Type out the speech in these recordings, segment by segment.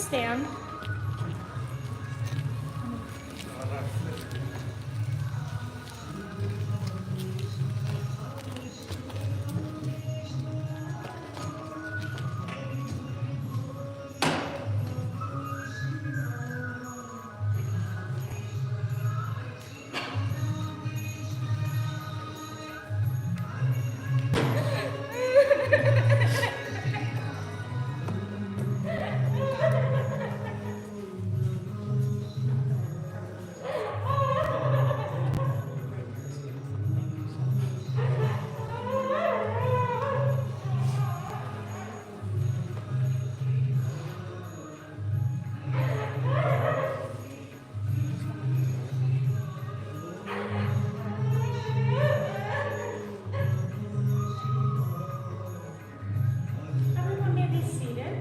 stand. Everyone may be seated.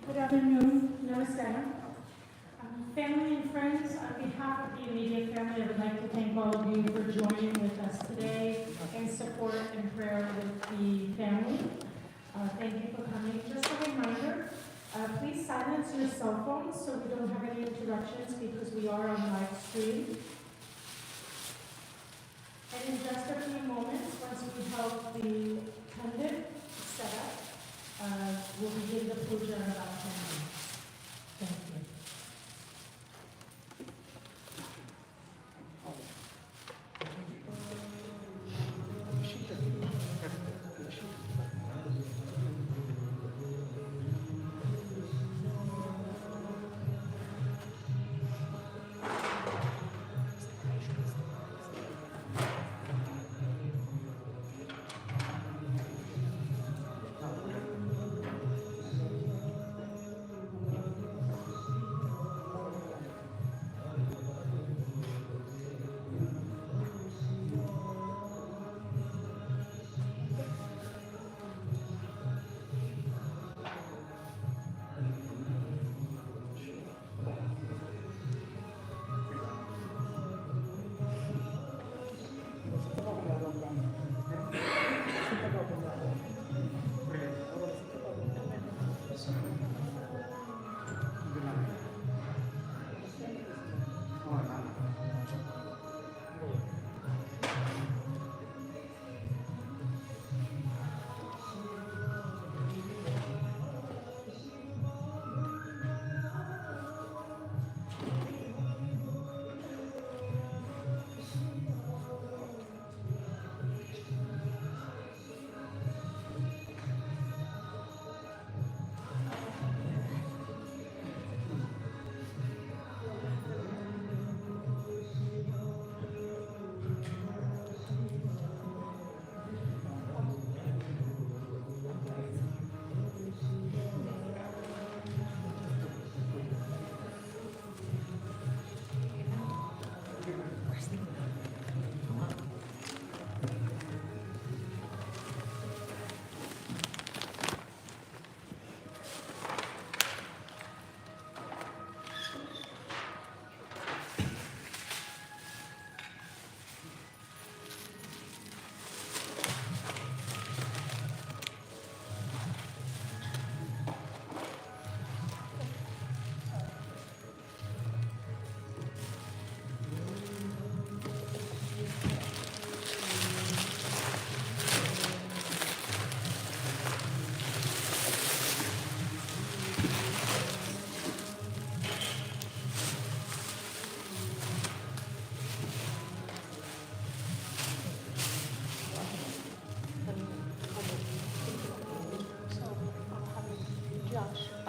Good afternoon, Namaskar. Family and friends, on behalf of the immediate family, I would like to thank all of you for joining with us today in support and prayer with the family. Thank you for coming. Just a reminder, please silence your cell phones so we don't have any interruptions because we are on live stream. And in just a few moments, once we help the pendant set up, we'll begin the puja in about 10 minutes. Thank you.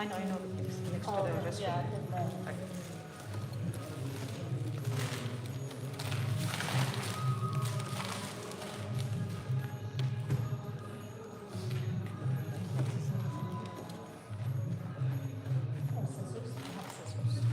I know, next to Oh, the okay, restroom. yeah, in the- Right. Oh, scissors? I have scissors.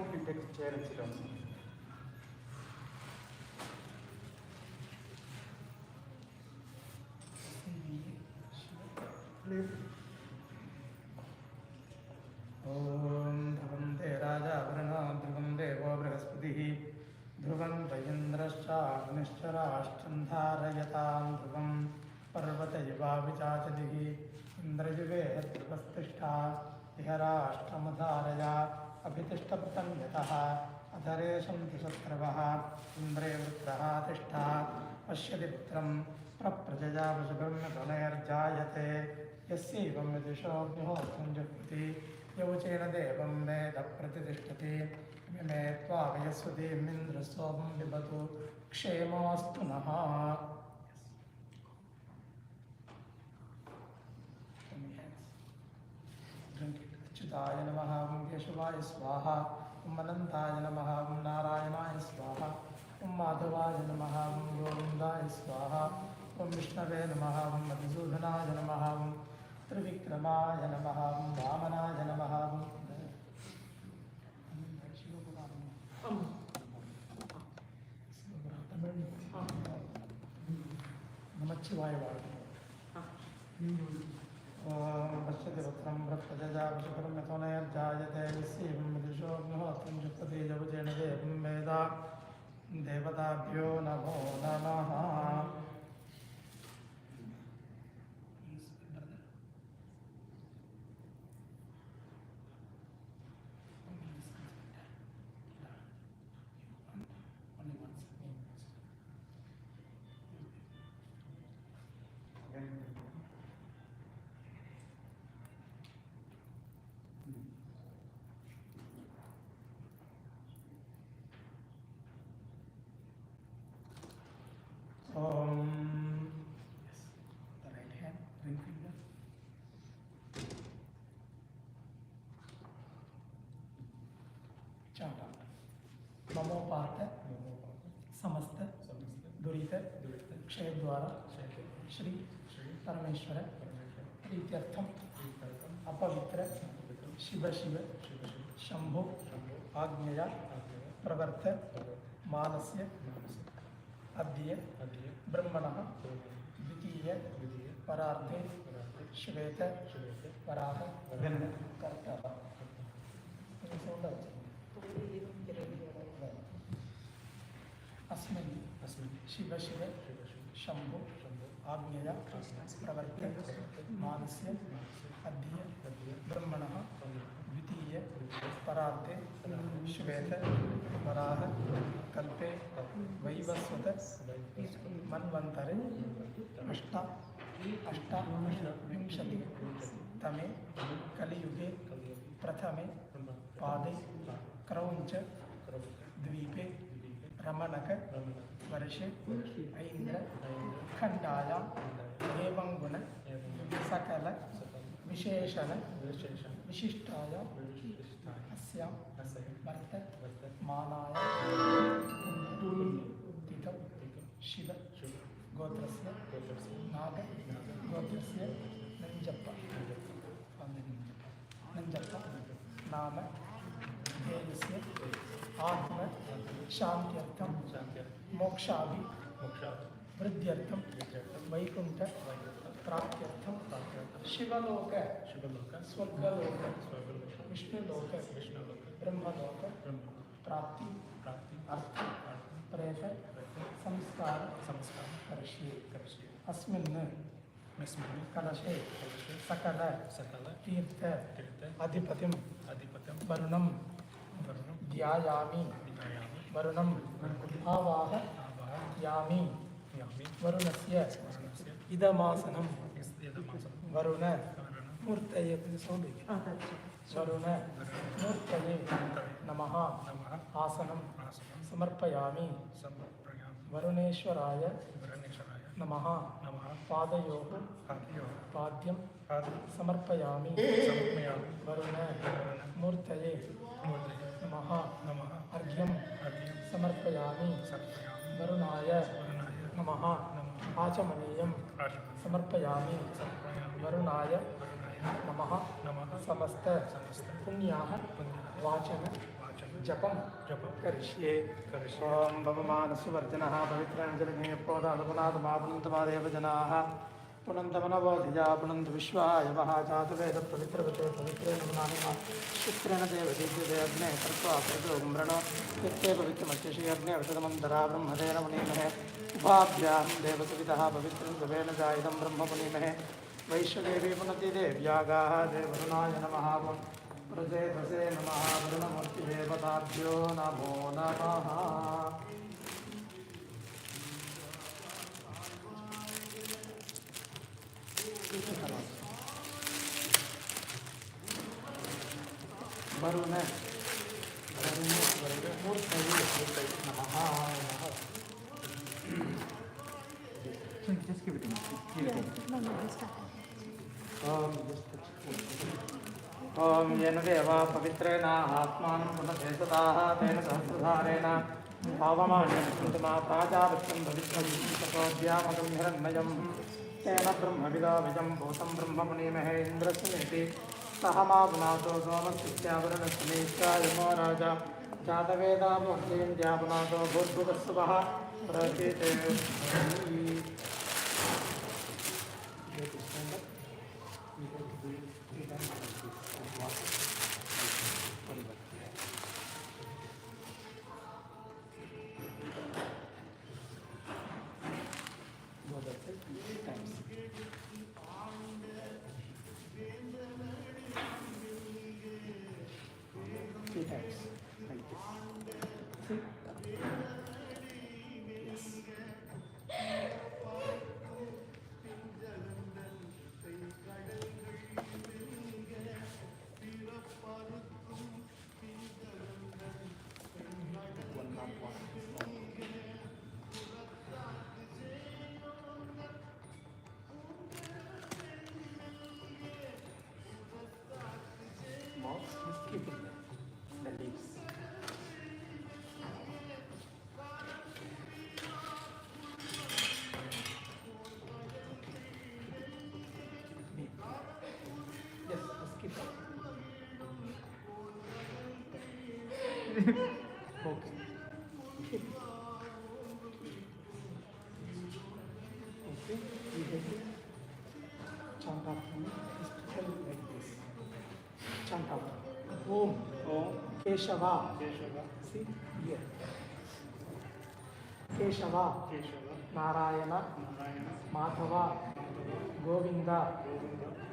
want you to take a chair and sit down. Om Dhruvam te Raja Varana Dhruvam Devo Brihaspatiः Dhruvam Vayendrascha Agnishtharashchandharayatam Dhruvam Parvata Yiva Vichachatiः Indrajive Dhruvastishta Viharashtramadharaya Abhitishtapatam Yataha Adharesham Tishatravaha Indre Vritraha Tishta Pashyati Putram Praprajaya Vasubrahma Dhanerjayate Yasyevam Vidisho Vihotram Japati Yauchena Devam Veda Pratidishtati Mime Tvavayasvati Mindrasobam Vibhatu Kshemostu Naha. Drink it. Achyutaya Namaha Keshuvaya Swaha Anantaya Namaha Narayanaya Swaha Madhavaya Namaha Govindaya Swaha Vishnave Namaha Madhusudhanaya Namaha Trivikramaya Namaha Vamanaya Namaha. Namachivaya Pashyati Putram Brahmajaja Vasukaram Yatonayar Jayate Yasyevam Vidisho Vihotram Japati Yauchena Devam Veda Devatabhyo Namo Namaha. Yes, the right hand, ring finger. Chant out. Namo Partha Samasta Durita Kshayadwara Shri Parameshwara Rityartham Apavitra Shiva Shiva Shambho Agneya Pravarta Manasya Adya Brahmanaha Dvitiya Pararthe Shveta Varaha Kartava. Asmin Shiva Shiva Shambho Agneya Pravarta Manasya Adya Brahmanaha Dvitiya Pararthe Shveta Varaha Kalpe Vaivasvata Manvantare Ashta Vimshati Tame Kaliyuge Prathame Pade Krauncha Dvipe Ramanaka Varshe Aindra Khandaya Evanguna Sakala Visheshana Vishishtaya Asyam Varta Manaya Tito Shiva Gotrasya Naga Gotrasya Nanjappa Nama Devasya Atma Shantyartham Mokshavi Vridyartham Vaikunta Praptyartham Shivaloka Swargaloka Vishnaloka Brahmaloka Prapti Artha Preta Samskara Karashye Asmin Kalashe Sakala Tirtha Adhipatim Varunam Dhyayami Varunam Avaha Yami Varunasya Idamasanam Varuna Murtaye Varuna Murtaye Namaha Asanam Samarpayami Varuneshwaraya Namaha Padayoho Padyam Samarpayami Varuna Murtaye Namaha Argyam Samarpayami Varunaya Namaha Achamaniyam Samarpayami Varunaya Namaha Samasta Punyaha Vachana जपं करिष्ये ॐ भवमानसुवर्जनः पवित्राञ्जलिमेप्रोदादपुनादमापुनन्तमादेव जनाः पुनन्तमनवोधिजा पुनन्त विश्वायवः जातवेदपवित्रवते पवित्रेण पुनानिमा शुक्रेण देवदीप्यते अग्ने कर्त्वा प्रजो मृणो यत्ते पवित्रमत्यशि अग्ने वृतमन्तरा ब्रह्मदेन मुनीमहे उभाभ्यां देवसवितः पवित्रं देवेन जायितं ब्रह्म मुनीमहे वैश्वदेवी पुनति देव्यागाः देवरुणाय नमः प्रजेतसे नमः वरुणमूर्तिदेवताभ्यो नमो नमः वरुण मूर्तये नमः Just give it to me. ॐ येन देवा पवित्रेण आत्मानं पुनते सताः तेन सहस्रधारेण पावमान्यमा प्राजापत्यं भविष्यद्यामकं हिरण्मयं तेन ब्रह्मविदा विजं भूतं ब्रह्ममुनीमहे इन्द्रस्मिति सह मा पुनातो सोमस्यावरणस्मीश्चायमो राजा जातवेदा मूर्तिन्द्या पुनातो भूद्भुवस्सुवः प्रचेते Om Keshava. See here. Keshava. Narayana. Madhava. Govinda.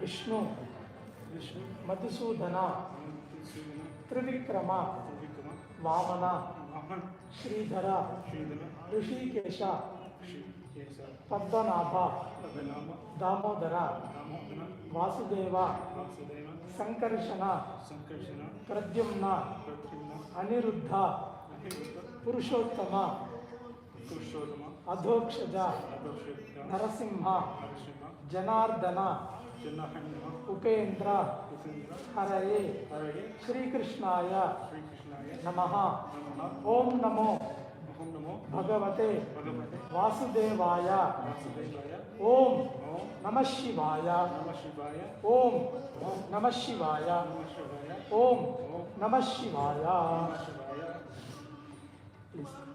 Vishnu. Madhusudana. Trivikrama. Vamana. Sridhara. Rishikesha. Padmanabha. Damodara. Vasudeva. Sankarshana. Pradyumna. Aniruddha. Purushottama. Adhokshaja. Narasimha. Janardana. Upendra. Haraye. Shri Krishnaya. Namaha. Om Namo. Bhagavate. Vasudevaya. Om Namah Shivaya. Om Namah Shivaya. Om Namah Shivaya. Please.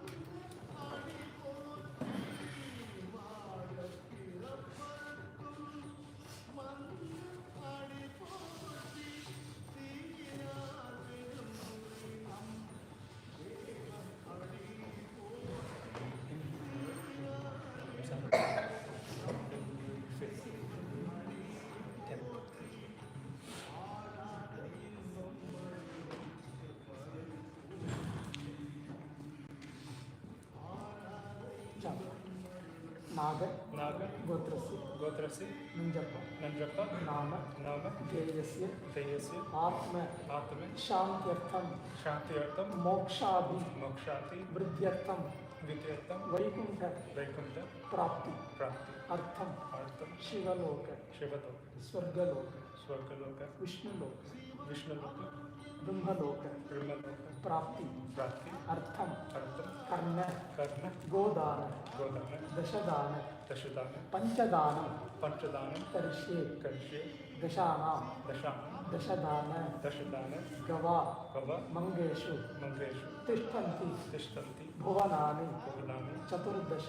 नाग गोत्रस्य नंजप्पा नाम ध्येयस्य आत्म शान्त्यर्थं मोक्षादि वृद्ध्यर्थं वैकुंठ प्राप्ति अर्थं शिवलोक स्वर्गलोक विष्णुलोक ब्रह्मलोक प्राप्ति अर्थं कर्ण गोदान दशदान पंचदान करिष्ये दशानां दशदान गवा मंगेषु तिष्ठन्ति भुवनानि चतुर्दश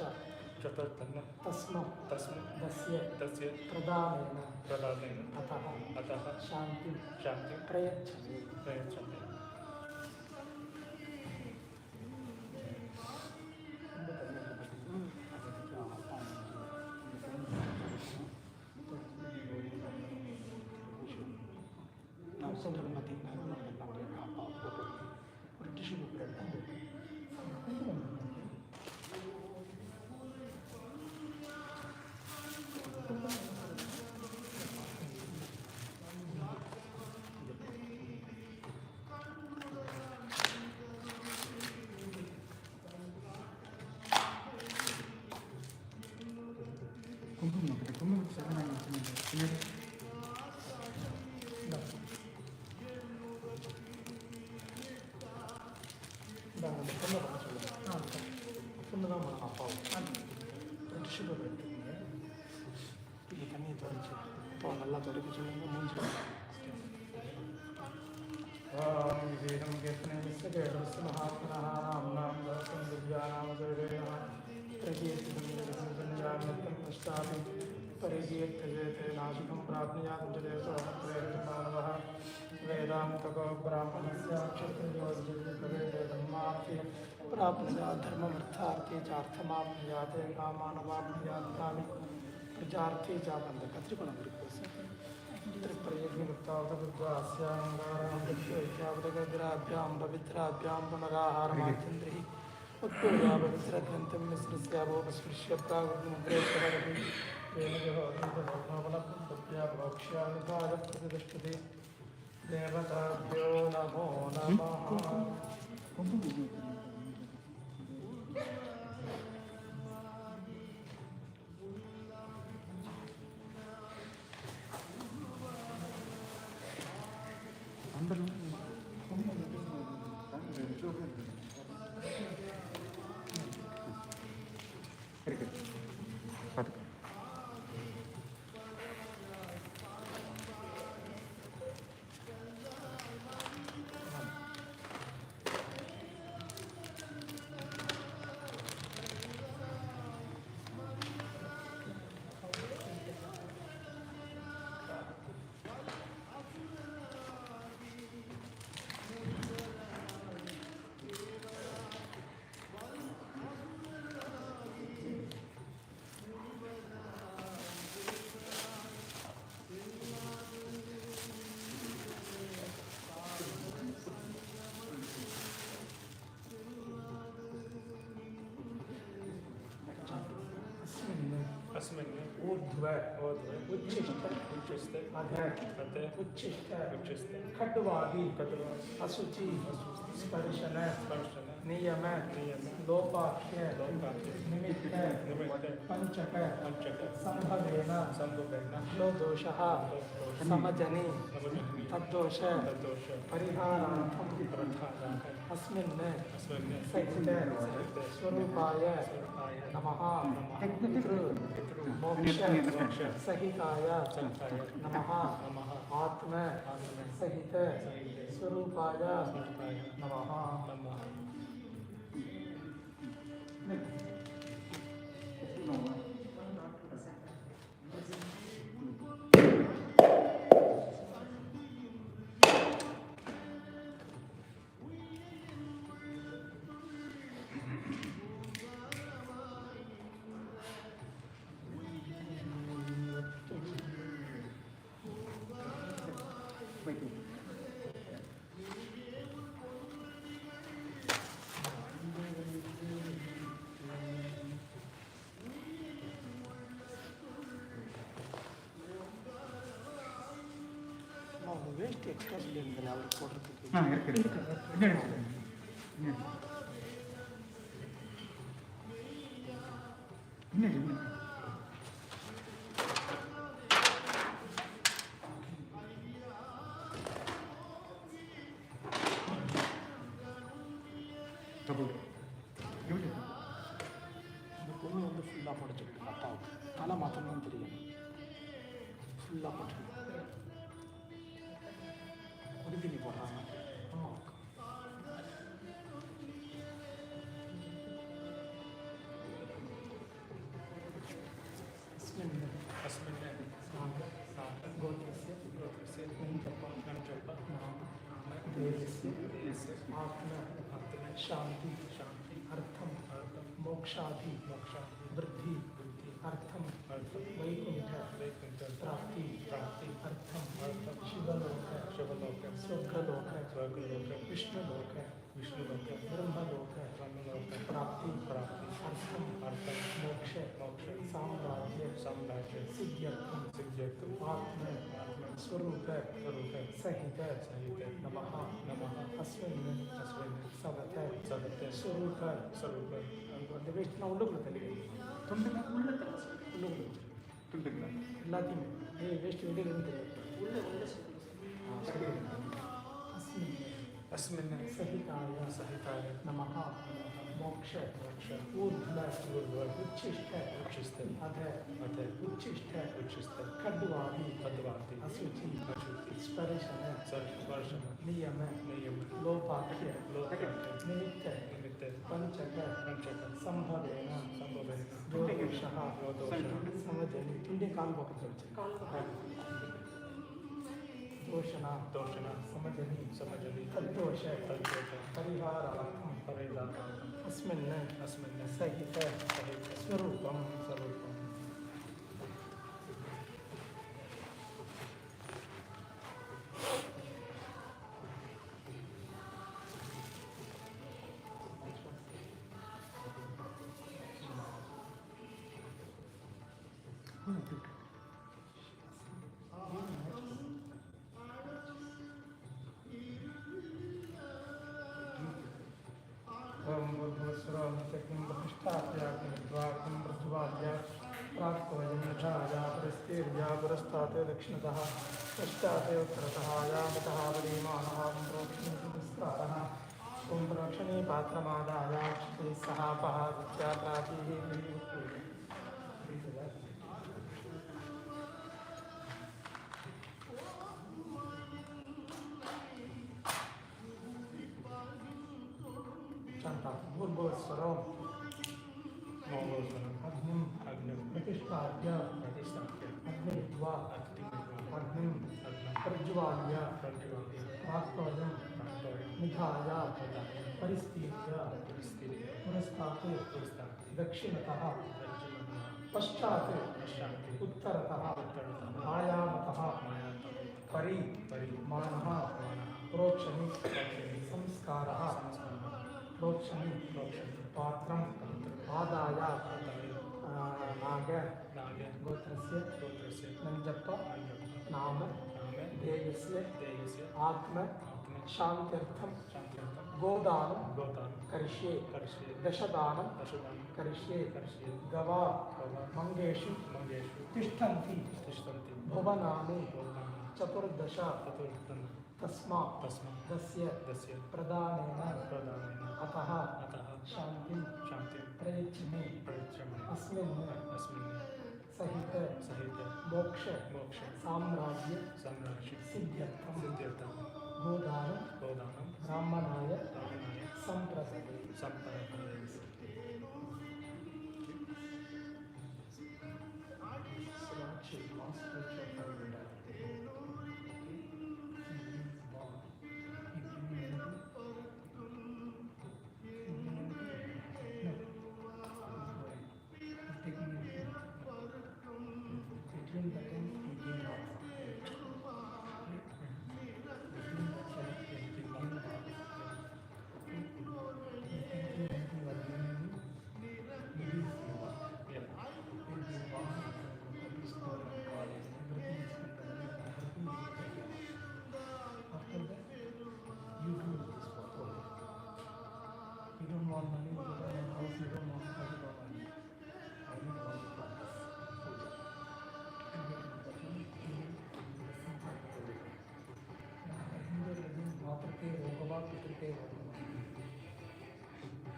तस्म दस्य प्रदानेन अतः शांति प्रयच्छति நல்லா தொடக்கி சொல்லுங்க மூஞ்சி नाशिकं प्राप्नुयात् वेदान्तको ब्राह्मणस्य क्षत्रियो धर्मार्थे प्राप्नुयात् धर्ममर्थार्थे च अर्थमाप्नुयात् कामानवाप्नुयात् कामि प्रजार्थे च बन्धकः त्रिगुणं त्रिप्रयज्ञमुक्तावतबुद्धास्याङ्गारां पवित्राभ्यां पुनराहारमाचन्द्रिः उत्तोया पवित्रग्रन्थं मिश्रस्यावोपस्पृश्य प्रागुग्मुद्रेश्वरः प्रतिष्ठते देवताभ्यो नमो नमः ऊर्ध्व उच्चिष्ट अध उच्चिष्ट खड्वादि असुचि स्पर्शन नियम लोपाख्य निमित्त पंचक संभवेन क्लोदोषः समजनि तद्दोष परिहारार्थं अस्मिन् सहित स्वरूपाय नमः मोक्ष सहिताय नमः आत्म सहित स्वरूपाय नमः வேஸ்ட் எக்ஸ்ட்ரா சொல்லியிருந்தேன் அவருக்கு போடுறதுக்கு இந்த பொண்ணு வந்து ஃபுல்லாக போடச்சுட்டு அப்பாவுக்கு தலை மாற்றம்தான் தெரியும் ஃபுல்லாக போட்டு बिकिनी போடுறாங்க अस्मिन् गोत्रस्य नञ्जप्पन् देशस्य आत्मा शांति अर्थम मोक्षादि वृद्धि अर्थम वैकुंठ प्राप्ति अर्थम शिवलोक स्वर्गलोक विष्णुलोक ब्रह्मलोक प्राप्ति अर्थम मोक्ष साम्राज्य सिद्ध्यर्थम आत्म स्वरूप सहित नमः अस्मिन् सवत स्वरूप அந்த வேஸ்ட் நான் உள்ளுக்குள்ள தள்ளிடுறேன் தொண்டுங்க உள்ளுக்குள்ள எல்லாத்தையும் வேஸ்ட் வெளியில் இருந்து உள்ள अस्मिन् सहिताय नमः मोक्ष ऊर्ध्व उच्छिष्ट अध उच्छिष्ट खड्वादि अशुचि स्पर्शन नियम लोपाख्य निमित्त पंचक संभवेन दोषः समजनि तुंडे काल पकड़ दोषणा समजनि तद्दोष परिहारार्थं अस्मिन् सहित स्वरूपं दक्षिणतः पश्चात् उत्तरतः यामतः परिमाणः प्रोक्षणीस्तारः ॐ प्रोक्षणी पात्रमादाय सहापः विद्याप्रातिः भूर्भुवस्वरम् अग्निं प्रतिष्ठाप्य अग्निद्वा अग्निं प्रज्वाल्य वाक्पदं निधाय परिस्थित्य पुरस्तात् दक्षिणतः पश्चात् उत्तरतः आयामतः परिमाणः प्रोक्षणि संस्कारः प्रोक्षणि पात्रम् आदाय नाग गोत्रस्य नंजप्प नाम देयस्य आत्म शांत्यर्थम गोदानं करिष्ये दशदानं करिष्ये गवा मंगेषु तिष्ठन्ति भुवनानि चतुर्दश तस्मात् दस्य प्रदानेन अतः शांति प्रयच्छमि अस्मिन् सहित मोक्ष साम्राज्य सिद्ध्यर्थं गोदानं ब्राह्मणाय संप्रदये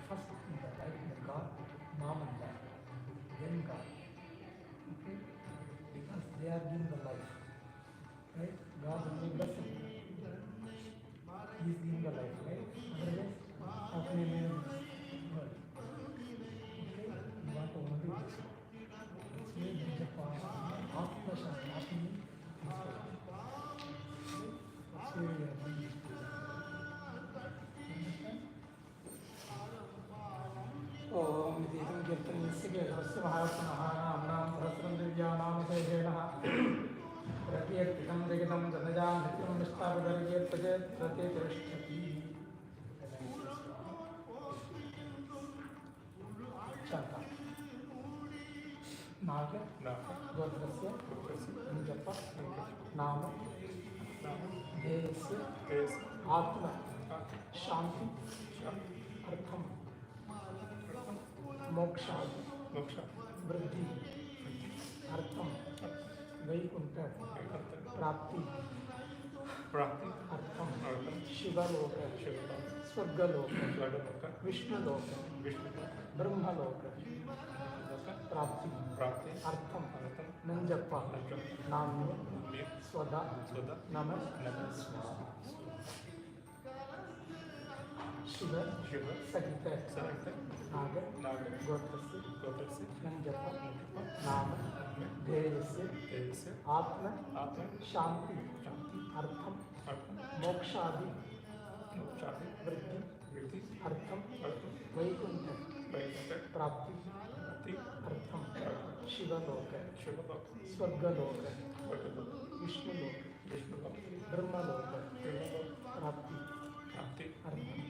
First in the life of God, mom and dad, then God. Okay? Because they are giving the life. Right? God will be blessing. प्रतिष्ठति Shanta नाग गोत्रस्य नंजप्प नाम ध्येयस्य आत्मा शांति अर्थम मोक्षादि वृद्धि अर्थम वैकुंठ प्राप्ति अर्थम शिवलोक स्वर्गलोक विष्णुलोक ब्रह्मलोक प्राप्ति अर्थम नंजप्प नाम्य स्वदा नमः शिव सहित नाग गोत्रस्य नंजप्प नाम ध्येयस्य आत्म शांति अर्थम मोक्षादि वृद्धि अर्थम वैकुंठ प्राप्ति अर्थम शिवलोक स्वर्गलोक विष्णुलोक ब्रह्मलोक प्राप्ति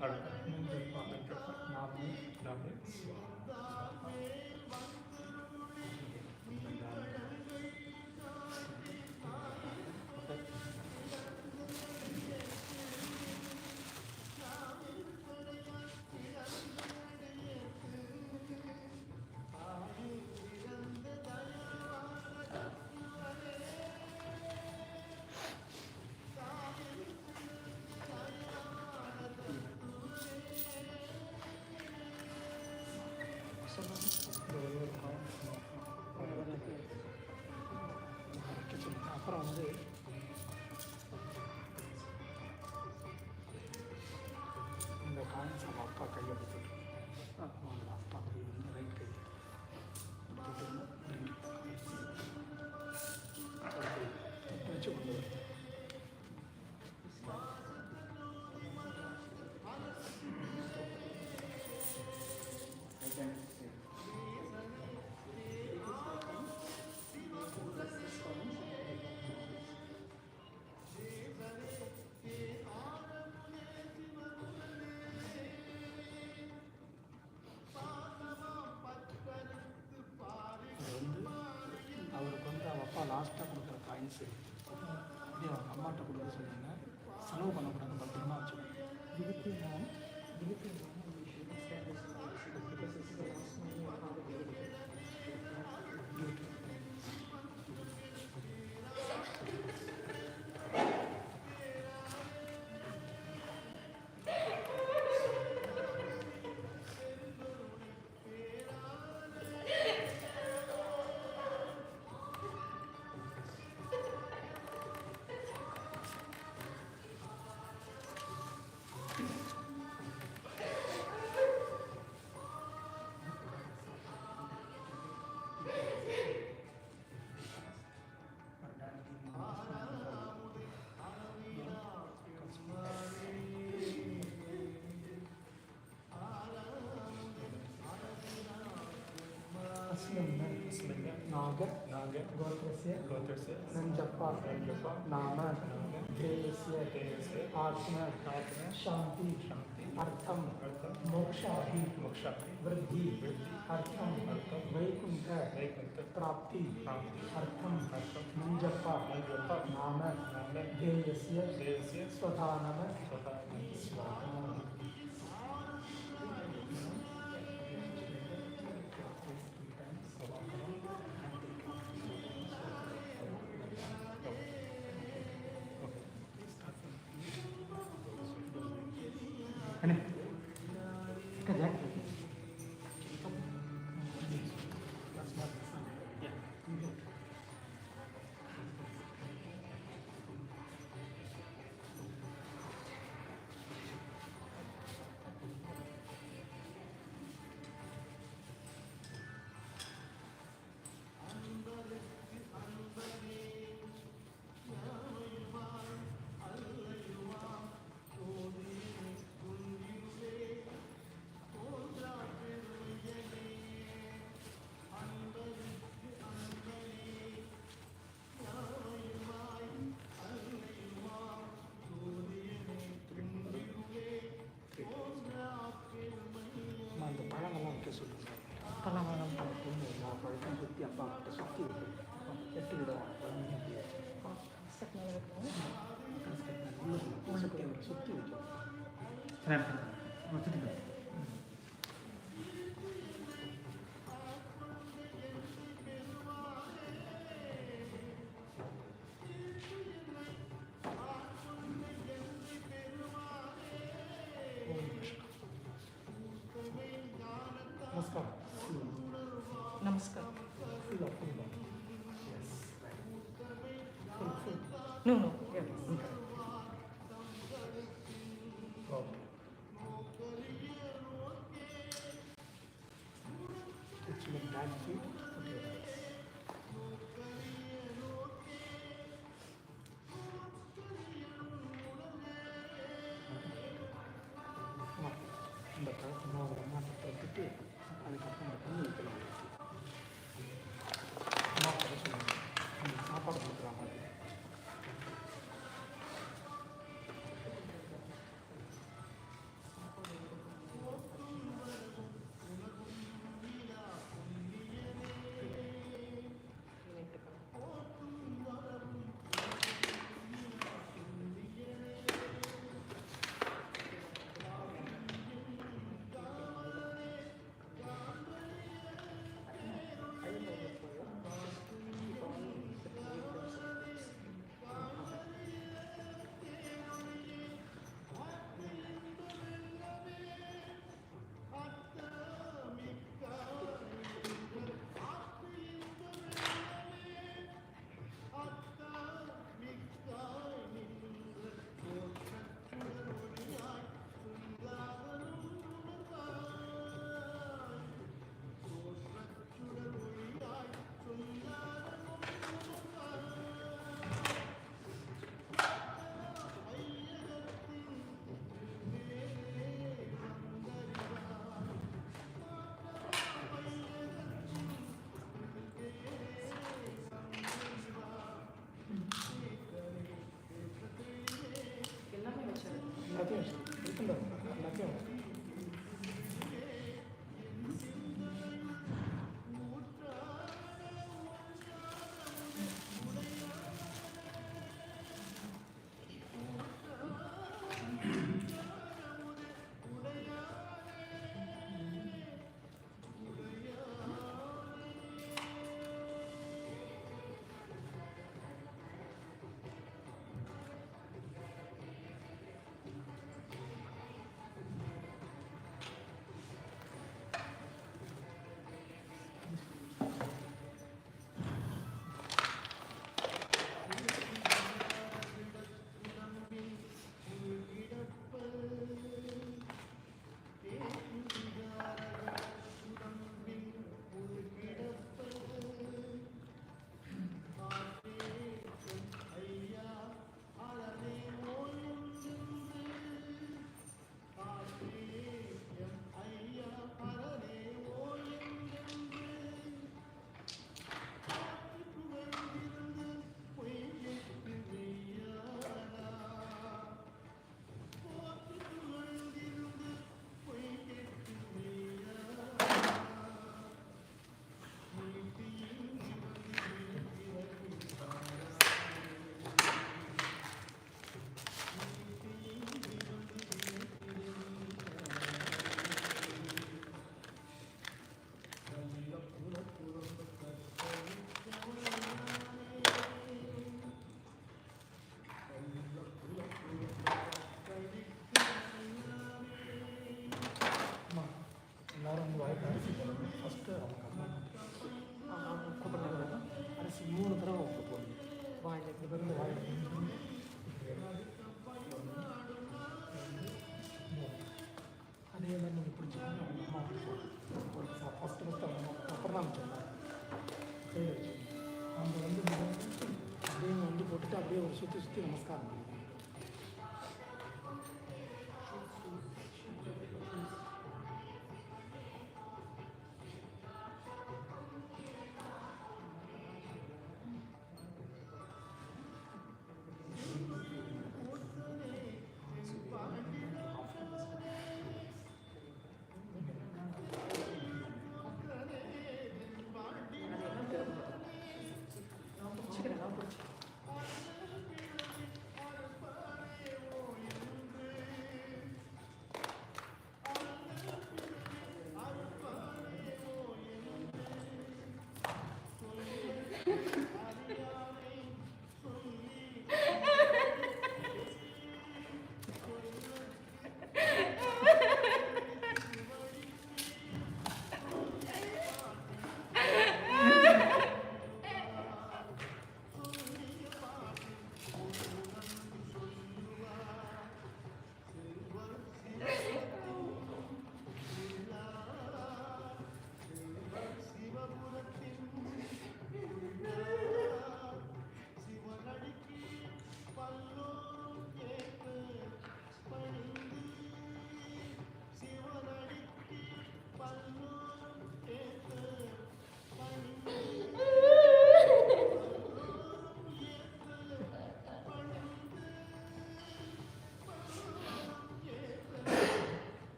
अर्थम नंजप्प नाम्य அப்புறம் வந்து இந்த காயின்ஸ் அவன் அப்பா கையை கொடுத்துட்டு அவங்க அப்பா கை வந்து ரைட் கை வச்சு கொண்டு வரும் அவருக்கு வந்து அவள் அப்பா லாஸ்ட்டாக கொடுக்குற காயின்ஸு அப்படியே அவங்க அம்மாட்ட கொடுக்க சொல்லுங்க செலவு பண்ணக்கூடாது பத்திரமா வச்சுக்கணும் नाग गोत्रस्य नंजप्प नाम ध्येयस्य आत्मा शांति अर्थम मोक्षादि वृद्धि अर्थम वैकुंठ प्राप्ति अर्थम नंजप्प नाम ध्येयस्य स्वधा नमः அதுதான் சுற்றி அப்பா கிட்ட சுற்றி விட்டு எட்டு விடுவாங்க குழந்தைங்க அப்படியே சுற்றி வைக்கும் நமஸ்காரம் Namaskar. Full half full yes full full No, no. Yeah. Okay Touch your back feet, put your hands. இந்த பழக்கம் ஒரு அம்மாட்ட தொட்டுட்டு அதுக்கப்புறம் அந்த தண்ணி வைக்கலாம் அம்மா கிட்ட சொல்லுங்க நீங்கள் சாப்பாடு கொடுக்குற மாதிரி எல்லாத்தையும் இருக்குல்ல எல்லாத்தையும் எல்லாரும் வந்து வாய்ப்பு அரிசி போடணும் ஃபஸ்ட்டு அவங்க அம்மா கூப்பிட்றாங்க அரிசி 3 தடவை அவங்க போடணும் வாயில் இந்த பேருந்து வாயில் அதே மாதிரி நீங்கள் பிடிச்சிக்கணும் அவங்க அம்மா ஃபஸ்ட்டு ஃபஸ்ட்டு அவங்க அம்மா அப்புறம் தான் சொன்னாங்க கையில் வச்சு அவங்க வந்து அப்படியே வந்து போட்டுட்டு அப்படியே ஒரு சுற்றி சுற்றி நமஸ்காரம் பண்ணுவாங்க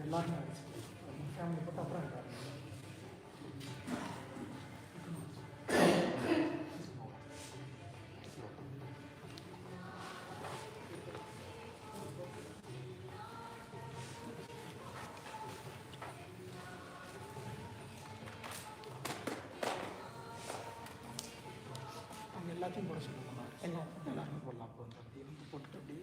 எல்லாருமே அரிசி நம்ம ஃபேமிலி போட்டு அப்புறம் எல்லாரும் அவங்க எல்லாத்தையும் போட சொல்லுவாங்க. எல்லாருமே போடலாம். அப்போ வந்து அப்படி எலும்பு போட்டுட்டு அப்படியே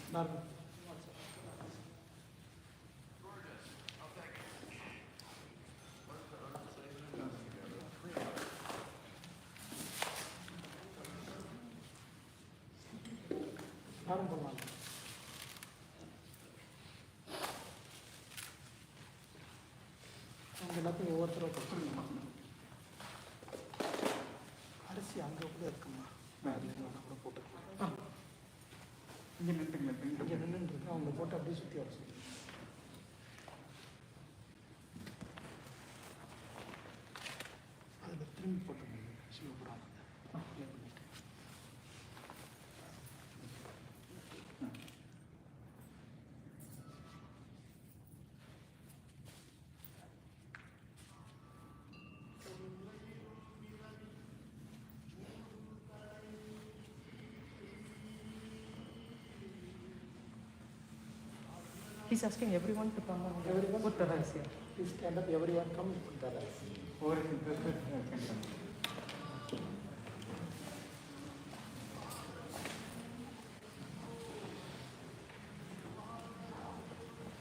எல்லாரும் யாரும் போடலாம். அவங்க எல்லாத்தையும் ஒவ்வொருத்தரும் கொடுத்துருங்க. அரிசி அங்கே கூட இருக்குமா, அதில் கூட போட்டுக்கலாம். இங்கே நின்றுருக்கு, அவங்க போட்டு அப்படியே சுற்றி வர சொல்லி. அதில் திரும்பி போட்டுருங்க சிவபுராணம் பண்ணிட்டு. He's asking everyone to come and Everyone? put the rice here. Please stand up, everyone come and put the rice.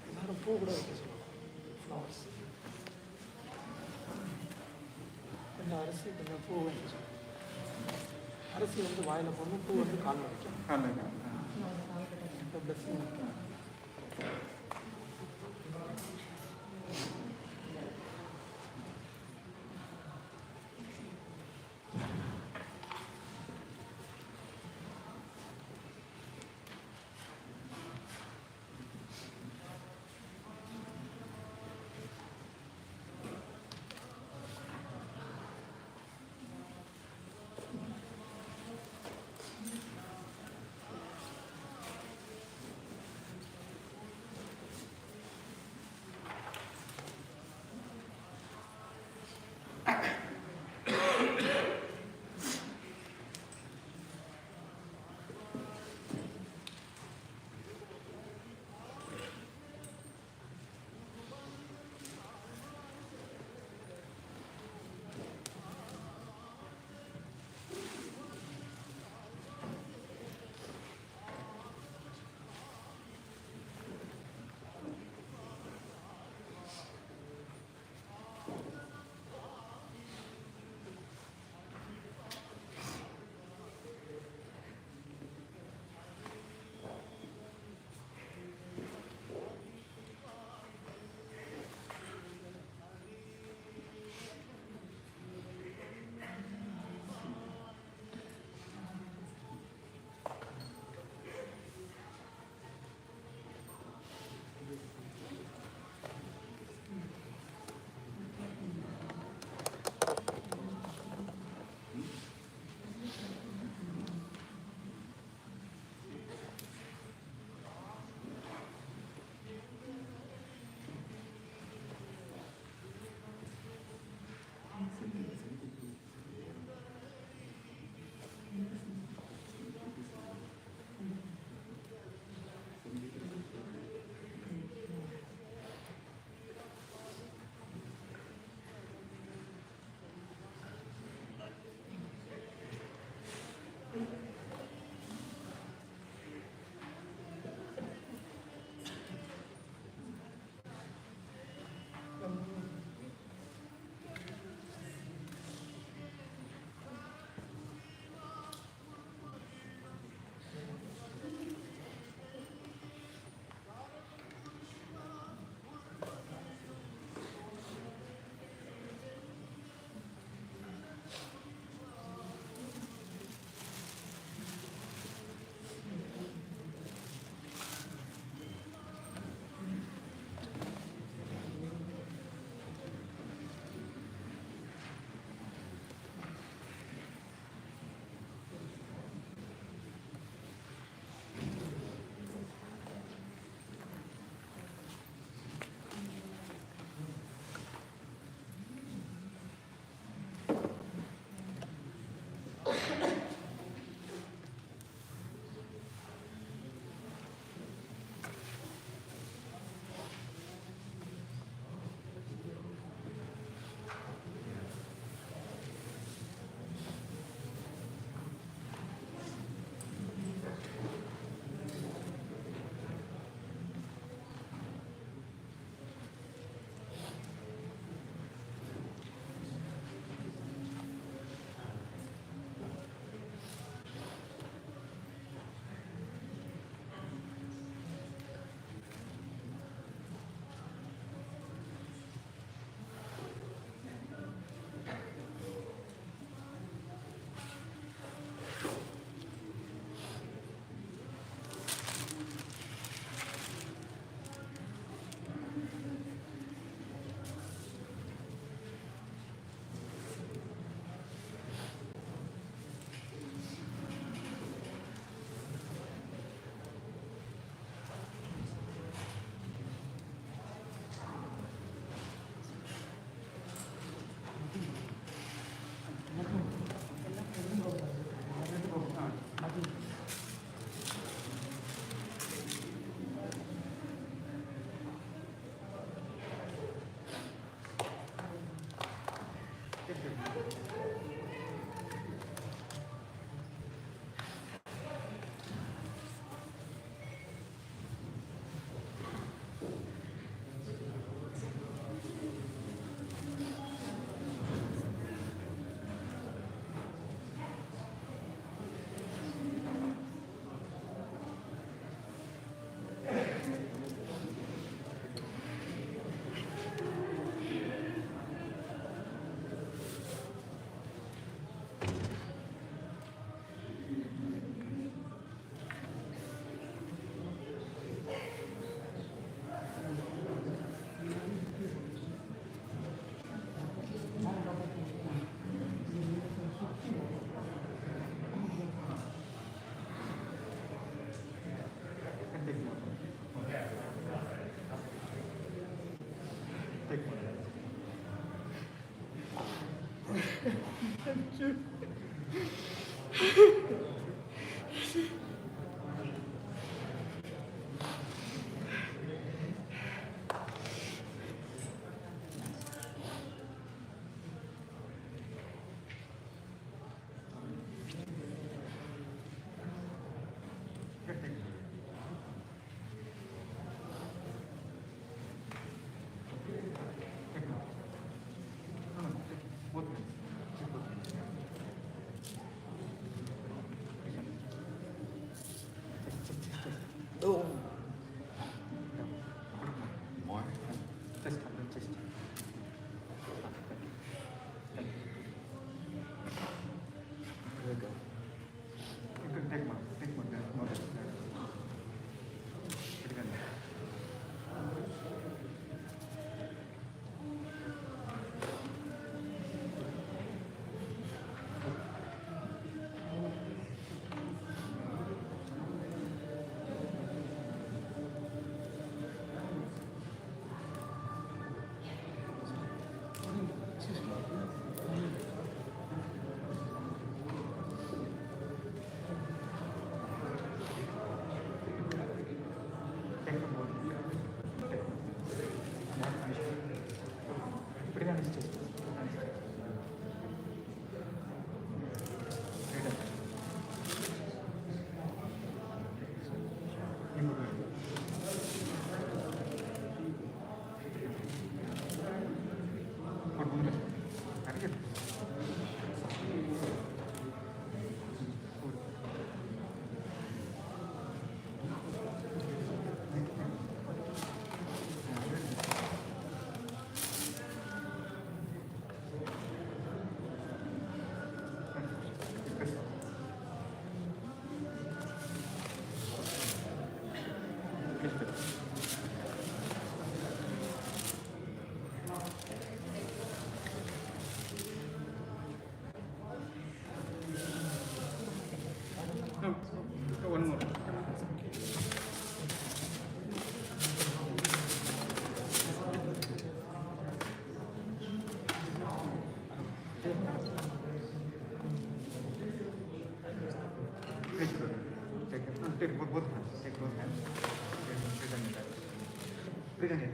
எல்லாரும் பூ கூட வைக்க சொல்லுவாங்க, ஃப்ளவர்ஸ். கொஞ்சம் அரிசி கொஞ்சம் பூ வைக்க சொல்லுவாங்க. அரிசி வந்து வாயில் போடணும், பூ வந்து காலில் வைக்கணும். இந்த blessing வைக்கணும். Oh. More. Just. There you go. You can take one. Take one. There. No, there. Put it in there. Take the board. Take one. Not finish. Put it on his chest. Put it on his chest. Right up. You move it. Put one. Very good. No, one more. Take both hands. Take both hands. Return it. Return it.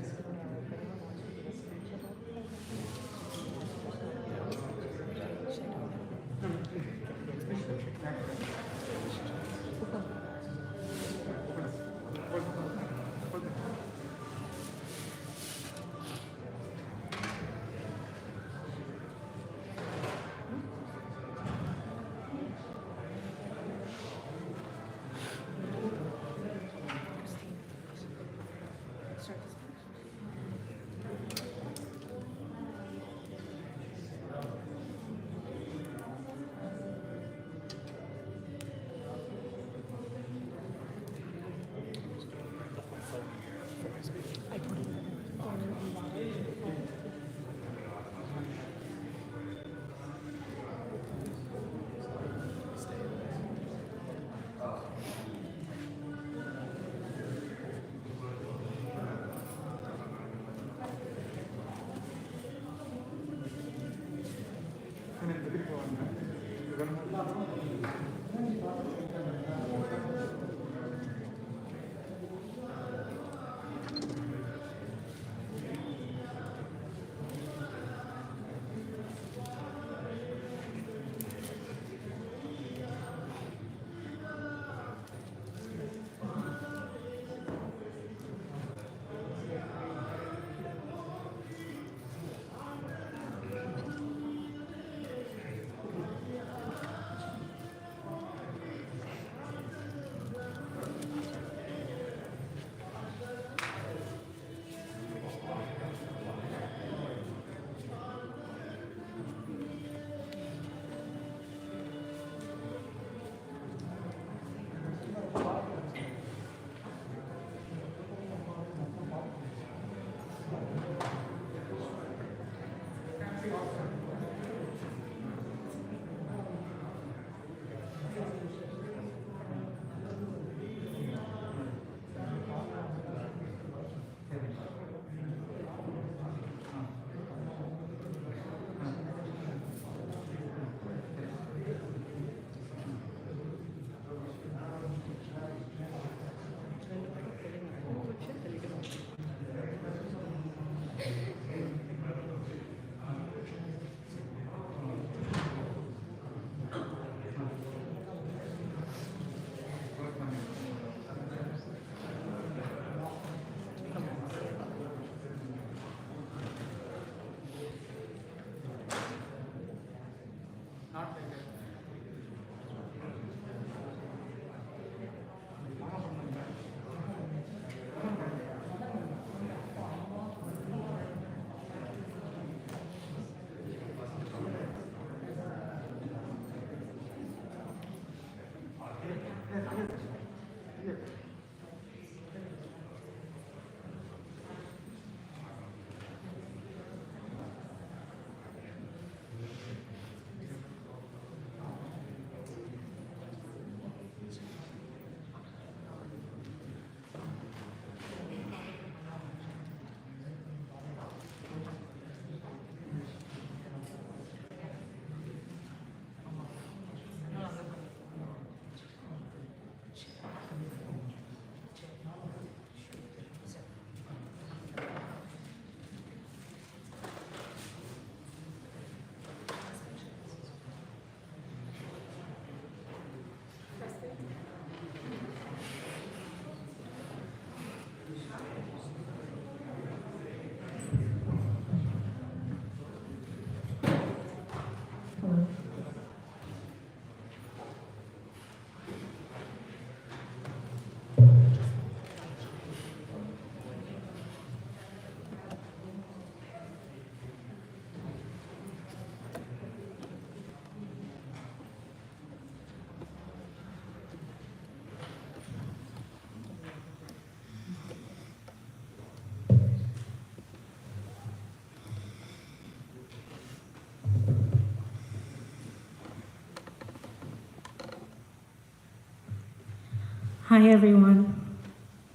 Hi, everyone.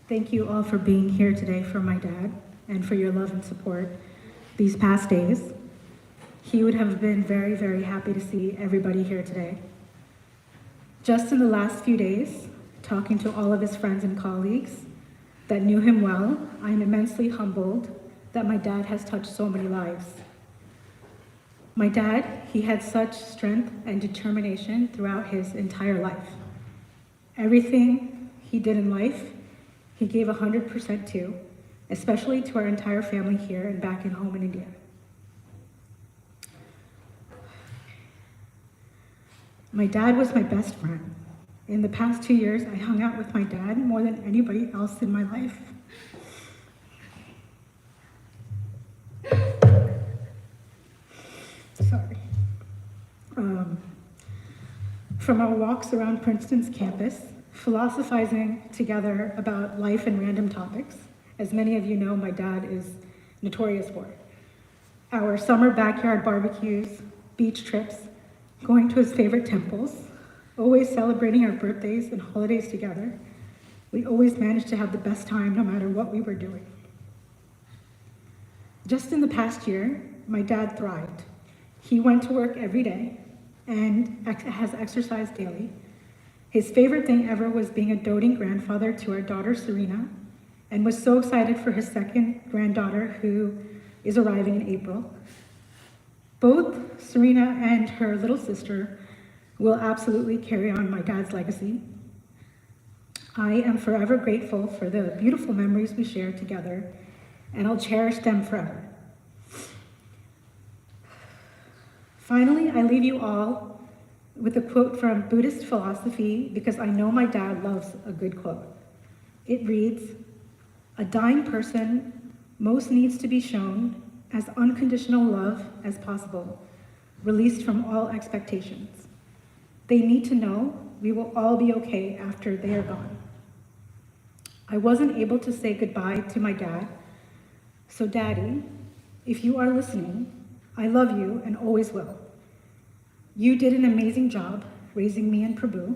Thank you all for being here today for my dad and for your love and support these past days. He would have been very, very happy to see everybody here today. Just in the last few days, talking to all of his friends and colleagues that knew him well, I am immensely humbled that my dad has touched so many lives. My dad, he had such strength and determination throughout his entire life. Everything he did in life, he gave 100% to, especially to our entire family here and back in home in India. My dad was my best friend. In the past 2 years, I hung out with my dad more than anybody else in my life. Sorry. From our walks around Princeton's campus, philosophizing together about life and random topics, as many of you know, my dad is notorious for. Our summer backyard barbecues, beach trips, going to his favorite temples, always celebrating our birthdays and holidays together. We always managed to have the best time no matter what we were doing. Just in the past year, my dad thrived. He went to work every day and has exercised daily. His favorite thing ever was being a doting grandfather to our daughter Serena, and was so excited for his second granddaughter who is arriving in April. Both Serena and her little sister will absolutely carry on my dad's legacy. I am forever grateful for the beautiful memories we shared together, and I'll cherish them forever. Finally, I leave you all with a quote from Buddhist philosophy because I know my dad loves a good quote. It reads, "A dying person most needs to be shown as unconditional love as possible, released from all expectations. They need to know we will all be okay after they are gone." I wasn't able to say goodbye to my dad, so Daddy, if you are listening, I love you and always will. You did an amazing job raising me and Prabhu.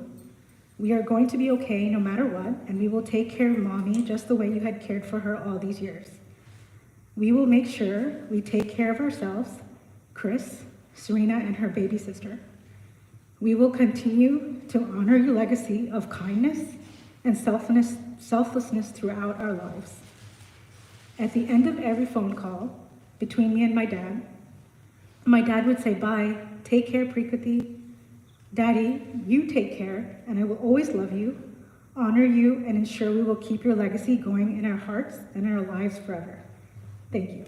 We are going to be okay no matter what, and we will take care of Mommy just the way you had cared for her all these years. We will make sure we take care of ourselves, Chris, Serena, and her baby sister. We will continue to honor your legacy of kindness and selflessness throughout our lives. At the end of every phone call between me and my dad would say, "Bye, take care, Prekriti. Daddy, you take care, and I will always love you, honor you, and ensure we will keep your legacy going in our hearts and in our lives forever. Thank you."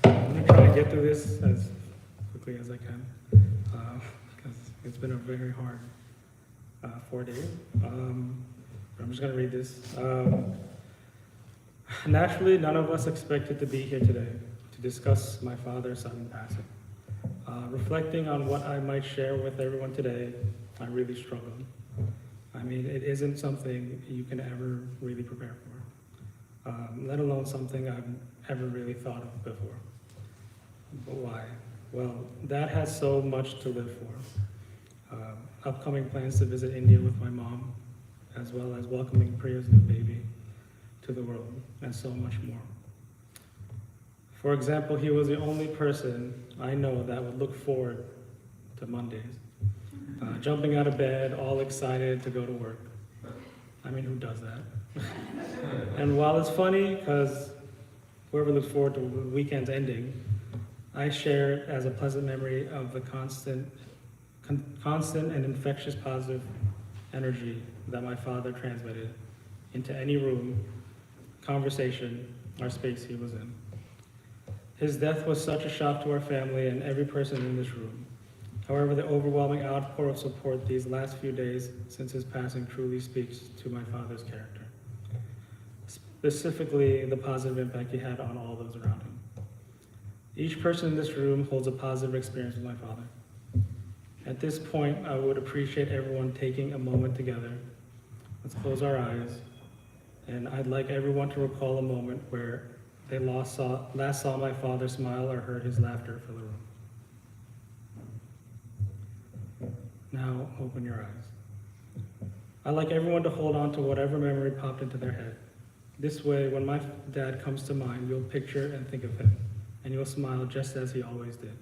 I'm going to try to get through this as quickly as I can, because it's been a very hard 4 days. I'm just going to read this. Naturally, none of us expected to be here today to discuss my father's sudden passing. Reflecting on what I might share with everyone today, I really struggled. I mean, it isn't something you can ever really prepare for, let alone something I've ever really thought of before. But why? Well, Dad has so much to live for. Upcoming plans to visit India with my mom, as well as welcoming Priya's new baby to the world, and so much more. For example, he was the only person I know that would look forward to Mondays, jumping out of bed, all excited to go to work. I mean, who does that? And while it's funny, because whoever looks forward to the weekend's ending, I share it as a pleasant memory of the constant and infectious positive energy that my father transmitted into any room, conversation, or space he was in. His death was such a shock to our family and every person in this room. However, the overwhelming outpour of support these last few days since his passing truly speaks to my father's character, specifically the positive impact he had on all those around him. Each person in this room holds a positive experience with my father. At this point, I would appreciate everyone taking a moment together. Let's close our eyes and I'd like everyone to recall a moment where they last saw my father smile or heard his laughter fill the room. Now open your eyes. I'd like everyone to hold on to whatever memory popped into their head. This way, when my dad comes to mind, you'll picture and think of him, and you'll smile just as he always did.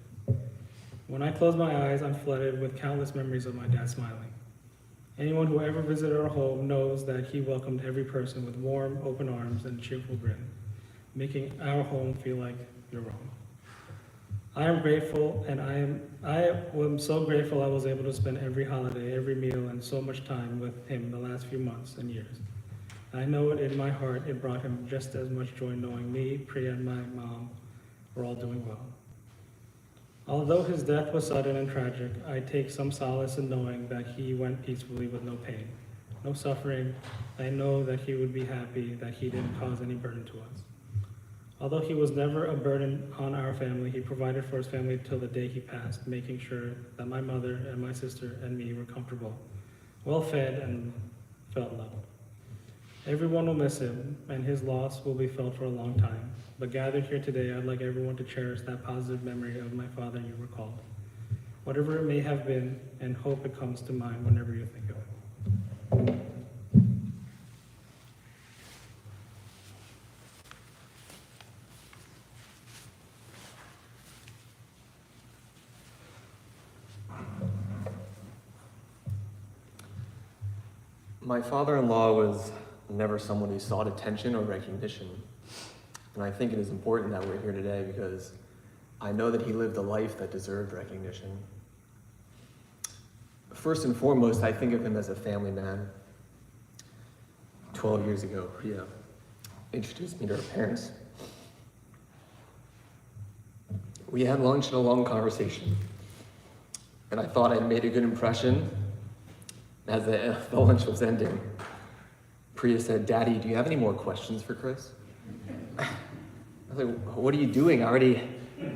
When I close my eyes, I'm flooded with countless memories of my dad smiling. Anyone who ever visited our home knows that he welcomed every person with warm, open arms and a cheerful grin, making our home feel like your own. I am grateful, and I am so grateful I was able to spend every holiday, every meal, and so much time with him the last few months and years. I know it in my heart, it brought him just as much joy knowing me, Priya, and my mom were all doing well. Although his death was sudden and tragic, I take some solace in knowing that he went peacefully with no pain, no suffering. I know that he would be happy that he didn't cause any burden to us. Although he was never a burden on our family, he provided for his family till the day he passed, making sure that my mother and my sister and me were comfortable, well-fed, and felt loved. Everyone will miss him, and his loss will be felt for a long time. But gathered here today, I'd like everyone to cherish that positive memory of my father you recalled, whatever it may have been, and hope it comes to mind whenever you think of it. My father-in-law was never someone who sought attention or recognition. And I think it is important that we're here today because I know that he lived a life that deserved recognition. First and foremost, I think of him as a family man. 12 years ago, Priya introduced me to her parents. We had lunch and a long conversation, and I thought I'd made a good impression. As the lunch was ending, Priya said, "Daddy, do you have any more questions for Chris?" I was like, "What are you doing? I already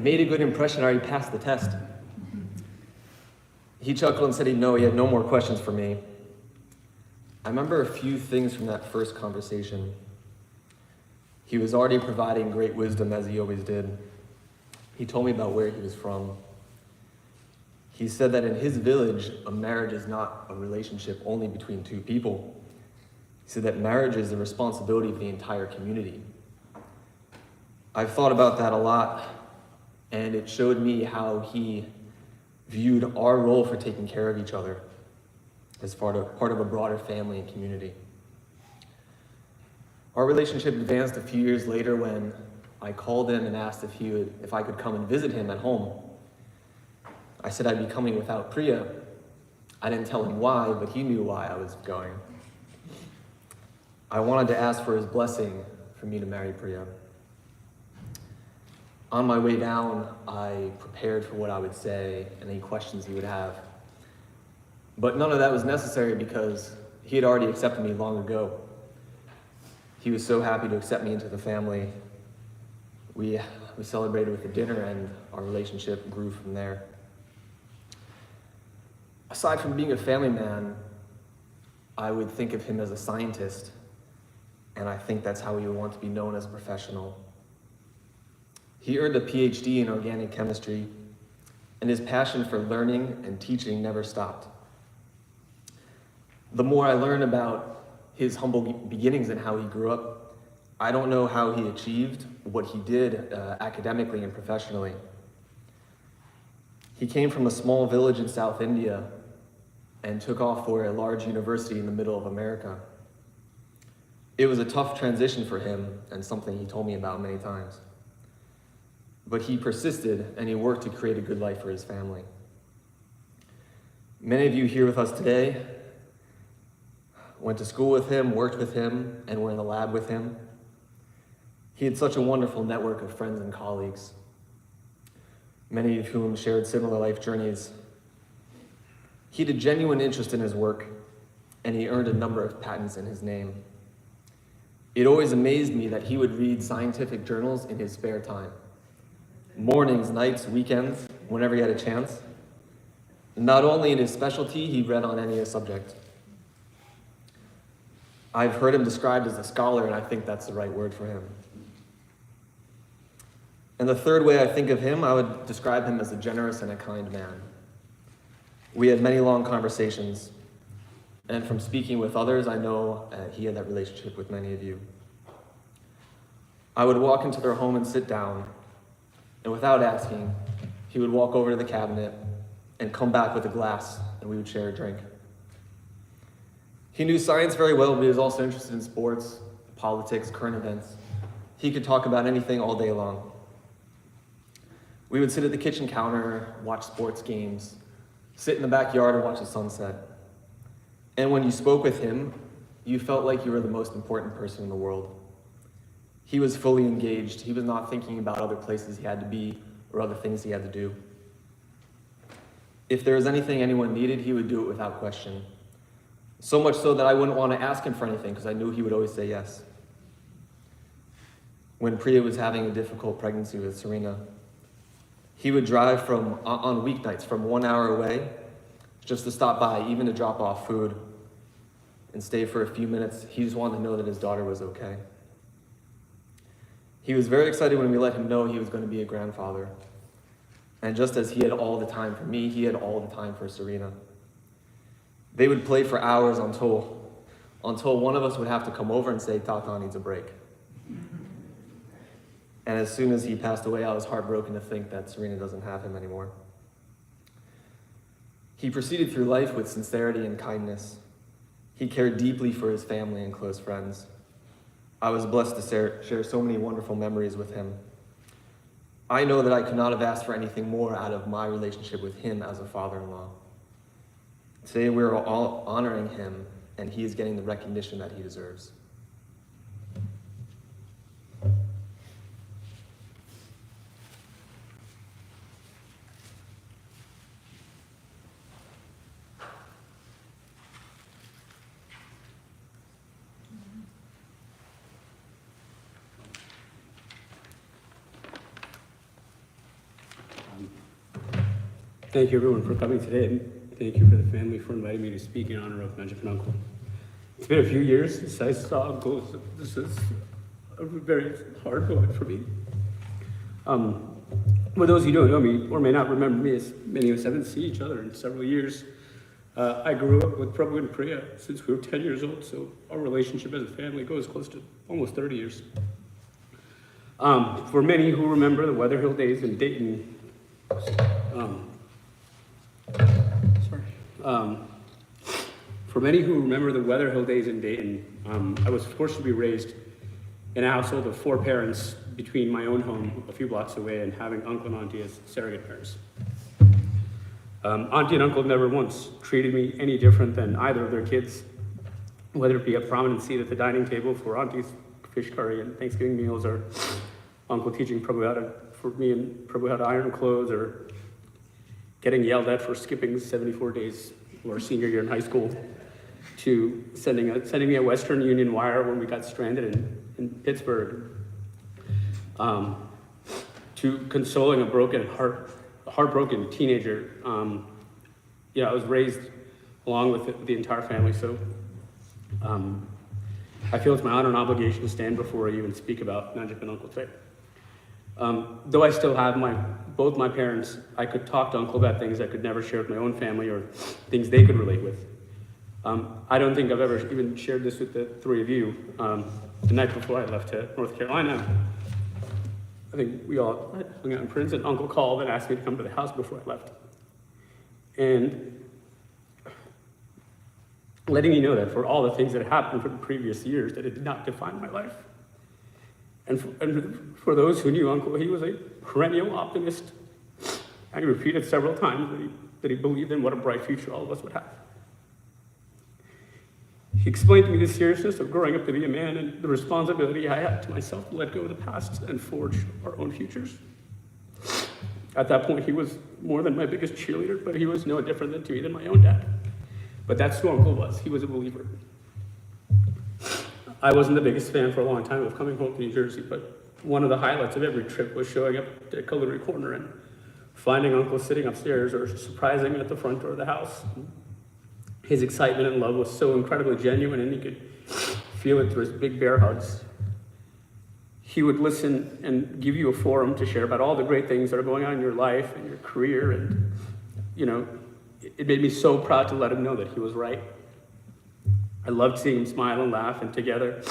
made a good impression. I already passed the test." He chuckled and said he had no more questions for me. I remember a few things from that first conversation. He was already providing great wisdom, as he always did. He told me about where he was from. He said that in his village, a marriage is not a relationship only between two people. He said that marriage is the responsibility of the entire community. I've thought about that a lot, and it showed me how he viewed our role for taking care of each other as part of a broader family and community. Our relationship advanced a few years later when I called him and asked if I could come and visit him at home. I said I'd be coming without Priya. I didn't tell him why, but he knew why I was going. I wanted to ask for his blessing for me to marry Priya. On my way down, I prepared for what I would say and any questions he would have. But none of that was necessary because he had already accepted me long ago. He was so happy to accept me into the family. We celebrated with a dinner, and our relationship grew from there. Aside from being a family man, I would think of him as a scientist, and I think that's how he would want to be known as a professional. He earned a PhD in organic chemistry, and his passion for learning and teaching never stopped. The more I learn about his humble beginnings and how he grew up, I don't know how he achieved what he did academically and professionally. He came from a small village in South India and took off for a large university in the middle of America. It was a tough transition for him and something he told me about many times. But he persisted and he worked to create a good life for his family. Many of you here with us today went to school with him, worked with him, and were in the lab with him. He had such a wonderful network of friends and colleagues, many of whom shared similar life journeys. He had a genuine interest in his work, and he earned a number of patents in his name. It always amazed me that he would read scientific journals in his spare time. Mornings, nights, weekends, whenever he had a chance. Not only in his specialty, he read on any subject. I've heard him described as a scholar, and I think that's the right word for him. And the third way I think of him, I would describe him as a generous and a kind man. We had many long conversations, and from speaking with others, I know he had that relationship with many of you. I would walk into their home and sit down, and without asking, he would walk over to the cabinet and come back with a glass, and we would share a drink. He knew science very well, but he was also interested in sports, politics, current events. He could talk about anything all day long. We would sit at the kitchen counter, watch sports games, sit in the backyard and watch the sunset. And when you spoke with him, you felt like you were the most important person in the world. He was fully engaged. He was not thinking about other places he had to be or other things he had to do. If there was anything anyone needed, he would do it without question. So much so that I wouldn't want to ask him for anything because I knew he would always say yes. When Priya was having a difficult pregnancy with Serena, he would drive on weeknights from 1 hour away just to stop by, even to drop off food and stay for a few minutes. He just wanted to know that his daughter was okay. He was very excited when we let him know he was going to be a grandfather. And just as he had all the time for me, he had all the time for Serena. They would play for hours until one of us would have to come over and say, Tata needs a break. And as soon as he passed away, I was heartbroken to think that Serena doesn't have him anymore. He proceeded through life with sincerity and kindness. He cared deeply for his family and close friends. I was blessed to share so many wonderful memories with him. I know that I could not have asked for anything more out of my relationship with him as a father-in-law. Today we're all honoring him, and he is getting the recognition that he deserves. Thank you everyone for coming today, and thank you for the family for inviting me to speak in honor of Nanjappan Uncle. It's been a few years since I saw Uncle, so this is a very hard moment for me. For those who don't know me or may not remember me, as many of us haven't seen each other in several years, I grew up with Prabhu and Priya since we were 10 years old, so our relationship as a family goes close to almost 30 years. For many who remember the Weatherhill days in Dayton, for many who remember the Weatherhill days in Dayton, I was forced to be raised in a household of 4 parents between my own home a few blocks away and having uncle and auntie as surrogate parents. Auntie and uncle never once treated me any different than either of their kids, whether it be a prominent seat at the dining table for auntie's fish curry and Thanksgiving meals, or uncle teaching me and Prabhu how to iron clothes, or getting yelled at for skipping 74 days of our senior year in high school, to sending me a Western Union wire when we got stranded in Pittsburgh, to consoling a heartbroken teenager. I was raised along with the entire family, so I feel it's my honor and obligation to stand before you and speak about Nanjappan Uncle today. Though I still have both my parents, I could talk to Uncle about things I could never share with my own family or things they could relate with. I don't think I've ever even shared this with the 3 of you. The night before I left to North Carolina, I think we all hung out in Princeton. Uncle called and asked me to come to the house before I left. And letting me know that for all the things that had happened for the previous years, that it did not define my life. And for those who knew Uncle, he was a perennial optimist. And he repeated several times that he believed in what a bright future all of us would have. He explained to me the seriousness of growing up to be a man and the responsibility I had to myself to let go of the past and forge our own futures. At that point, he was more than my biggest cheerleader, but he was no different to me than my own dad. But that's who Uncle was. He was a believer. I wasn't the biggest fan for a long time of coming home to New Jersey, but one of the highlights of every trip was showing up to Culinary Corner and finding Uncle sitting upstairs or surprising me at the front door of the house. His excitement and love was so incredibly genuine, and you could feel it through his big bear hugs. He would listen and give you a forum to share about all the great things that are going on in your life and your career. And, it made me so proud to let him know that he was right. I loved seeing him smile and laugh and together,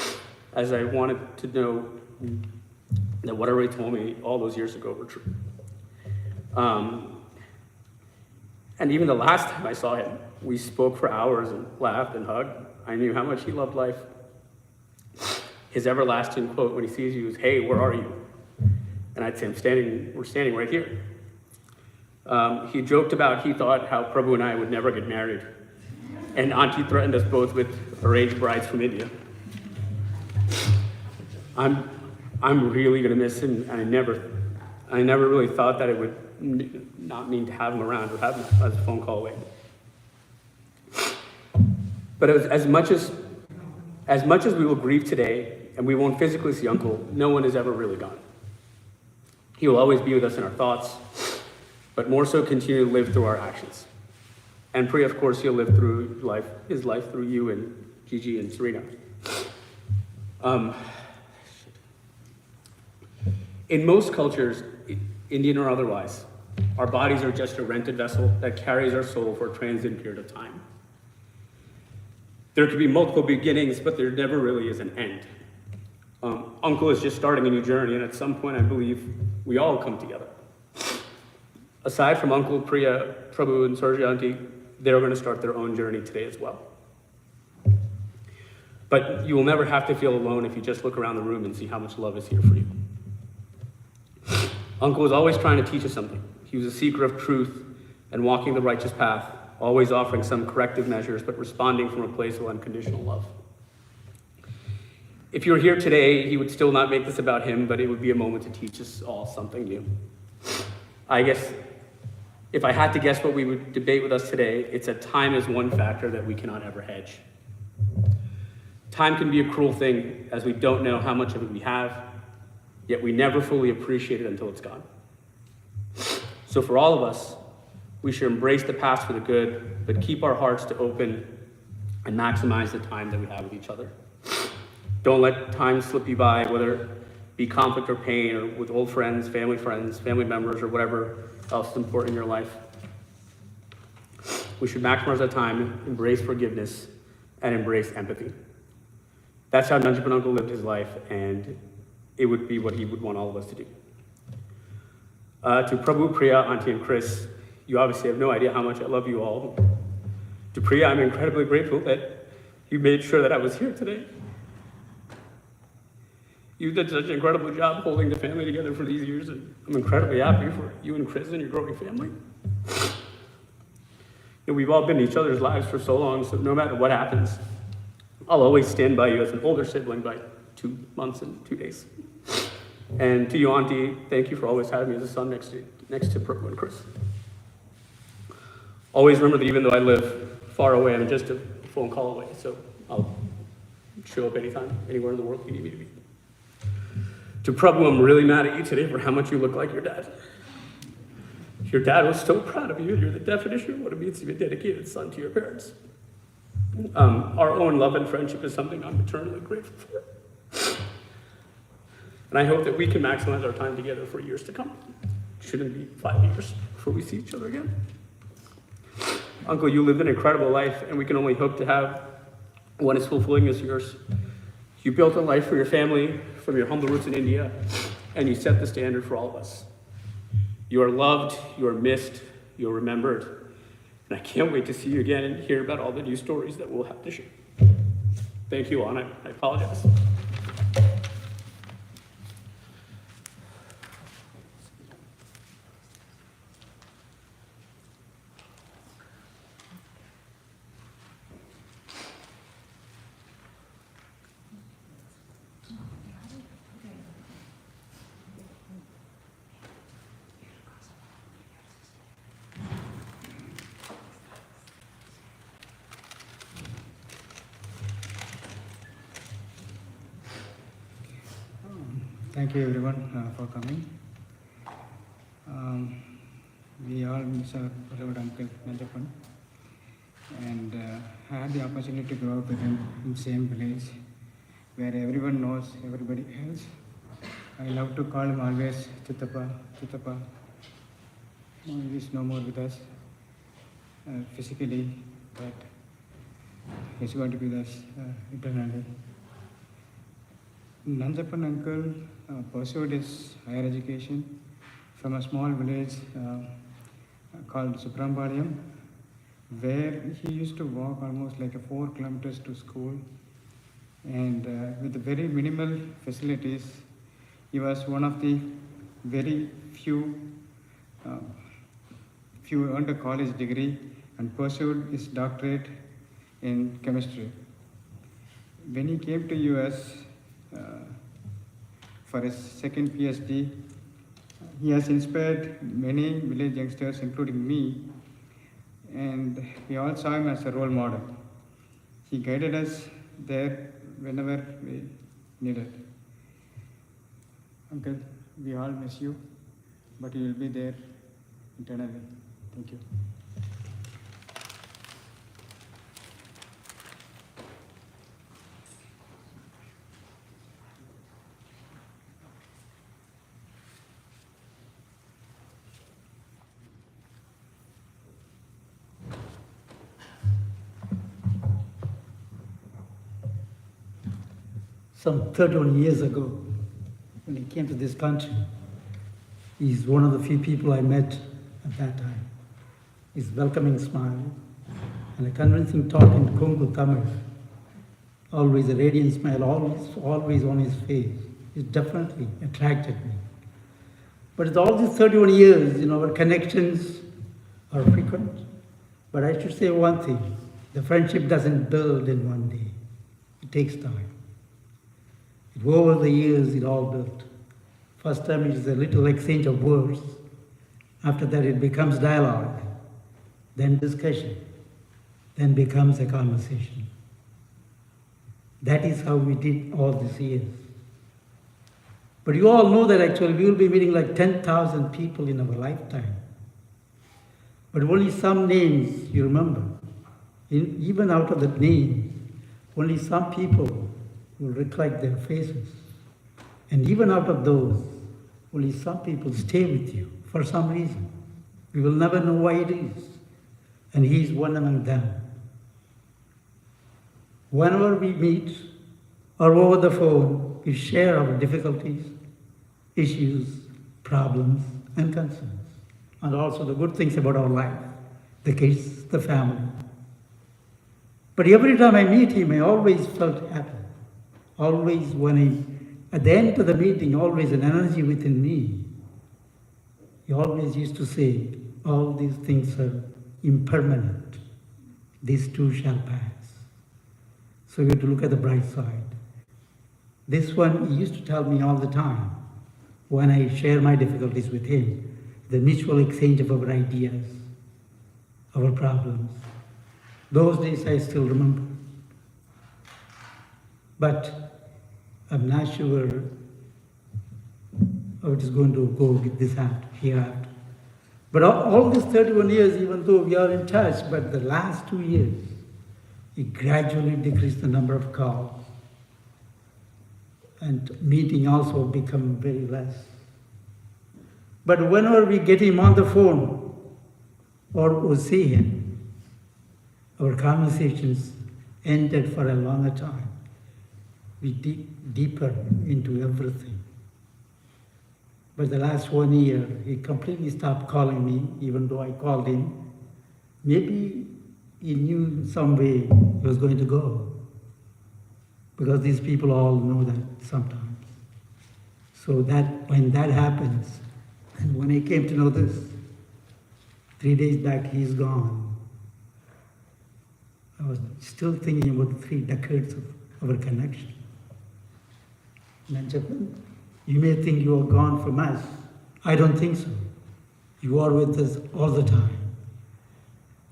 as I wanted to know that whatever he told me all those years ago were true. And even the last time I saw him, we spoke for hours and laughed and hugged. I knew how much he loved life. His everlasting quote when he sees you is, "Hey, where are you?" And I'd say, we're standing right here. He joked about he thought how Prabhu and I would never get married. And Auntie threatened us both with arranged brides from India. I'm really gonna miss him, and I never really thought that it would not mean to have him around or have him as a phone call away. But it was as much as we will grieve today, and we won't physically see Uncle, no one is ever really gone. He will always be with us in our thoughts, but more so continue to live through our actions. And Priya, of course, he'll live through his life through you and Gigi and Serena. In most cultures, Indian or otherwise, our bodies are just a rented vessel that carries our soul for a transient period of time. There could be multiple beginnings, but there never really is an end. Uncle is just starting a new journey, and at some point, I believe we all come together. Aside from Uncle, Priya, Prabhu, and Shanti, they're going to start their own journey today as well. But you will never have to feel alone if you just look around the room and see how much love is here for you. Uncle was always trying to teach us something. He was a seeker of truth and walking the righteous path, always offering some corrective measures, but responding from a place of unconditional love. If you were here today, he would still not make this about him, but it would be a moment to teach us all something new. I guess, if I had to guess what we would debate with us today, it's that time is one factor that we cannot ever hedge. Time can be a cruel thing, as we don't know how much of it we have, yet we never fully appreciate it until it's gone. So for all of us, we should embrace the past for the good, but keep our hearts to open and maximize the time that we have with each other. Don't let time slip you by, whether it be conflict or pain, or with old friends, family members, or whatever else is important in your life. We should maximize our time, embrace forgiveness, and embrace empathy. That's how Nanjappan Uncle lived his life, and it would be what he would want all of us to do. To Prabhu, Priya, Auntie, and Chris, you obviously have no idea how much I love you all. To Priya, I'm incredibly grateful that you made sure that I was here today. You did such an incredible job holding the family together for these years, and I'm incredibly happy for you and Chris and your growing family. We've all been in each other's lives for so long, so no matter what happens, I'll always stand by you as an older sibling by 2 months and 2 days. And to you, Auntie, thank you for always having me as a son next to Prabhu and Chris. Always remember that even though I live far away, I'm just a phone call away, so I'll show up anytime, anywhere in the world you need me to be. To Prabhu, I'm really mad at you today for how much you look like your dad. Your dad was so proud of you. You're the definition of what it means to be a dedicated son to your parents. Our own love and friendship is something I'm eternally grateful for. And I hope that we can maximize our time together for years to come. It shouldn't be 5 years before we see each other again. Uncle, you lived an incredible life, and we can only hope to have one as fulfilling as yours. You built a life for your family from your humble roots in India, and you set the standard for all of us. You are loved, you are missed, you are remembered, and I can't wait to see you again and hear about all the new stories that we'll have to share. Thank you, Anna. I apologize. Thank you everyone for coming. We all miss our beloved uncle Nanjappan, and I had the opportunity to grow up with him in the same village where everyone knows everybody else. I love to call him always Chittappa, Chittappa. No, he is no more with us physically, but he's going to be with us eternally. Nanjappan uncle pursued his higher education from a small village called Subrambaliam, where he used to walk almost like 4 kilometers to school, and with very minimal facilities. He was one of the very few earned a college degree and pursued his doctorate in chemistry. When he came to US for his second PhD, he has inspired many village youngsters, including me, and we all saw him as a role model. He guided us there whenever we needed. Uncle, we all miss you, but you will be there eternally. Thank you. Some 31 years ago, when he came to this country, he's one of the few people I met at that time. His welcoming smile and a convincing talk in Kongu Tamil, always a radiant smile, always on his face, it definitely attracted me. But with all these 31 years, our connections are frequent. But I should say one thing, the friendship doesn't build in one day. It takes time. Over the years, it all built. First time it is a little exchange of words. After that, it becomes dialogue, then discussion, then becomes a conversation. That is how we did all these years. But you all know that actually we will be meeting like 10,000 people in our lifetime. But only some names you remember. Even out of the names, only some people will recollect their faces. And even out of those, only some people stay with you for some reason. We will never know why it is. And he is one among them. Whenever we meet or over the phone, we share our difficulties, issues, problems, and concerns. And also the good things about our life, the kids, the family. But every time I meet him, I always felt happy. Always at the end of the meeting, always an energy within me. He always used to say, all these things are impermanent. These too shall pass. So we have to look at the bright side. This one he used to tell me all the time when I share my difficulties with him, the mutual exchange of our ideas, our problems. Those days I still remember. But I'm not sure how it is going to go with this hereafter. But all these 31 years, even though we are in touch, but the last 2 years, it gradually decreased the number of calls. And meeting also become very less. But whenever we get him on the phone or see him, our conversations ended for a longer time. We dig deeper into everything. But the last 1 year, he completely stopped calling me, even though I called him. Maybe he knew in some way he was going to go. Because these people all know that sometimes. So that when that happens, and when I came to know this, 3 days back he's gone, I was still thinking about the 3 decades of our connection. Nanjappan, you may think you are gone from us. I don't think so. You are with us all the time.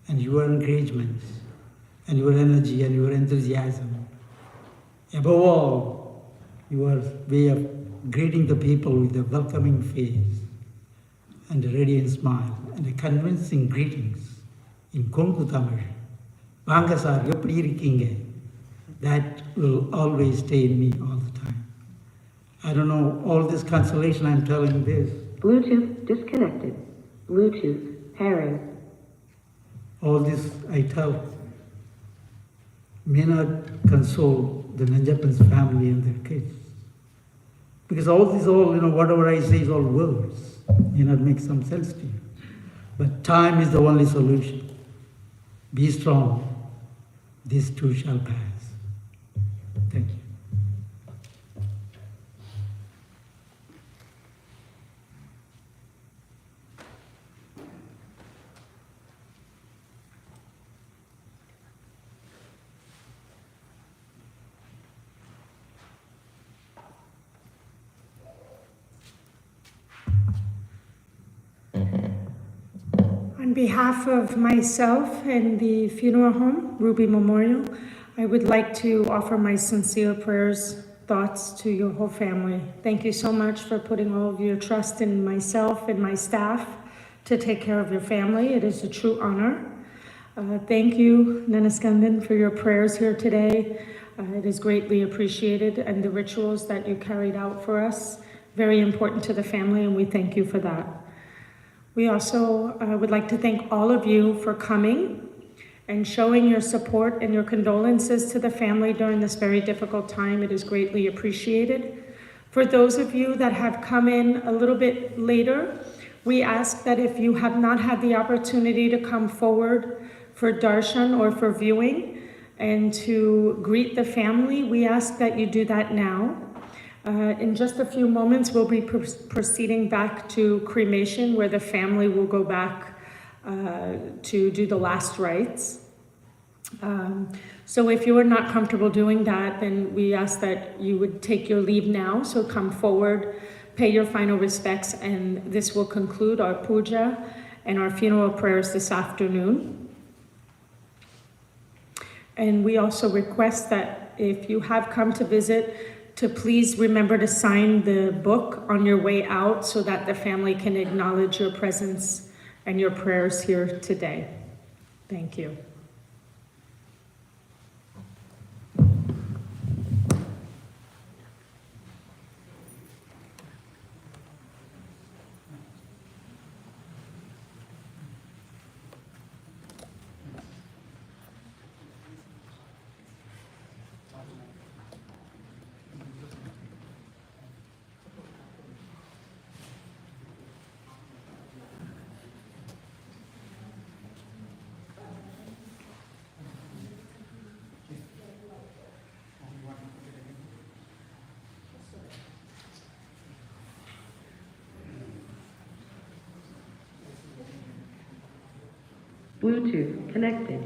And your encouragements, and your energy, and your enthusiasm. Above all, your way of greeting the people with a welcoming face, and a radiant smile, and a convincing greetings in Kongu Tamil. Vanga sir, eppadi irukkinga? that will always stay in me all the time. I don't know, all this consolation I'm telling this, Bluetooth disconnected. Bluetooth pairing. all this I tell may not console the Nanjappan's family and their kids. Because whatever I say is all words, may not make some sense to you. But time is the only solution. Be strong. This too shall pass. Thank you. On behalf of myself and the funeral home, Ruby Memorial, I would like to offer my sincere prayers, thoughts to your whole family. Thank you so much for putting all of your trust in myself and my staff to take care of your family. It is a true honor. Thank you, Nanaskandan, for your prayers here today. It is greatly appreciated, and the rituals that you carried out for us, very important to the family, and we thank you for that. We also would like to thank all of you for coming and showing your support and your condolences to the family during this very difficult time. It is greatly appreciated. For those of you that have come in a little bit later, we ask that if you have not had the opportunity to come forward for darshan or for viewing and to greet the family, we ask that you do that now. In just a few moments, we'll be proceeding back to cremation, where the family will go back to do the last rites. So if you are not comfortable doing that, then we ask that you would take your leave now. So come forward, pay your final respects, and this will conclude our puja and our funeral prayers this afternoon. And we also request that if you have come to visit, to please remember to sign the book on your way out so that the family can acknowledge your presence and your prayers here today. Thank you. Bluetooth connected.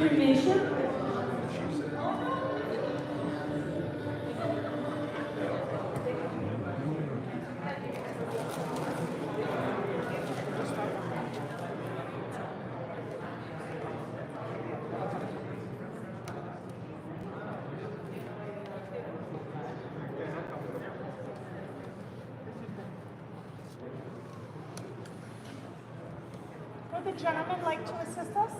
cremation. Would the gentleman like to assist us?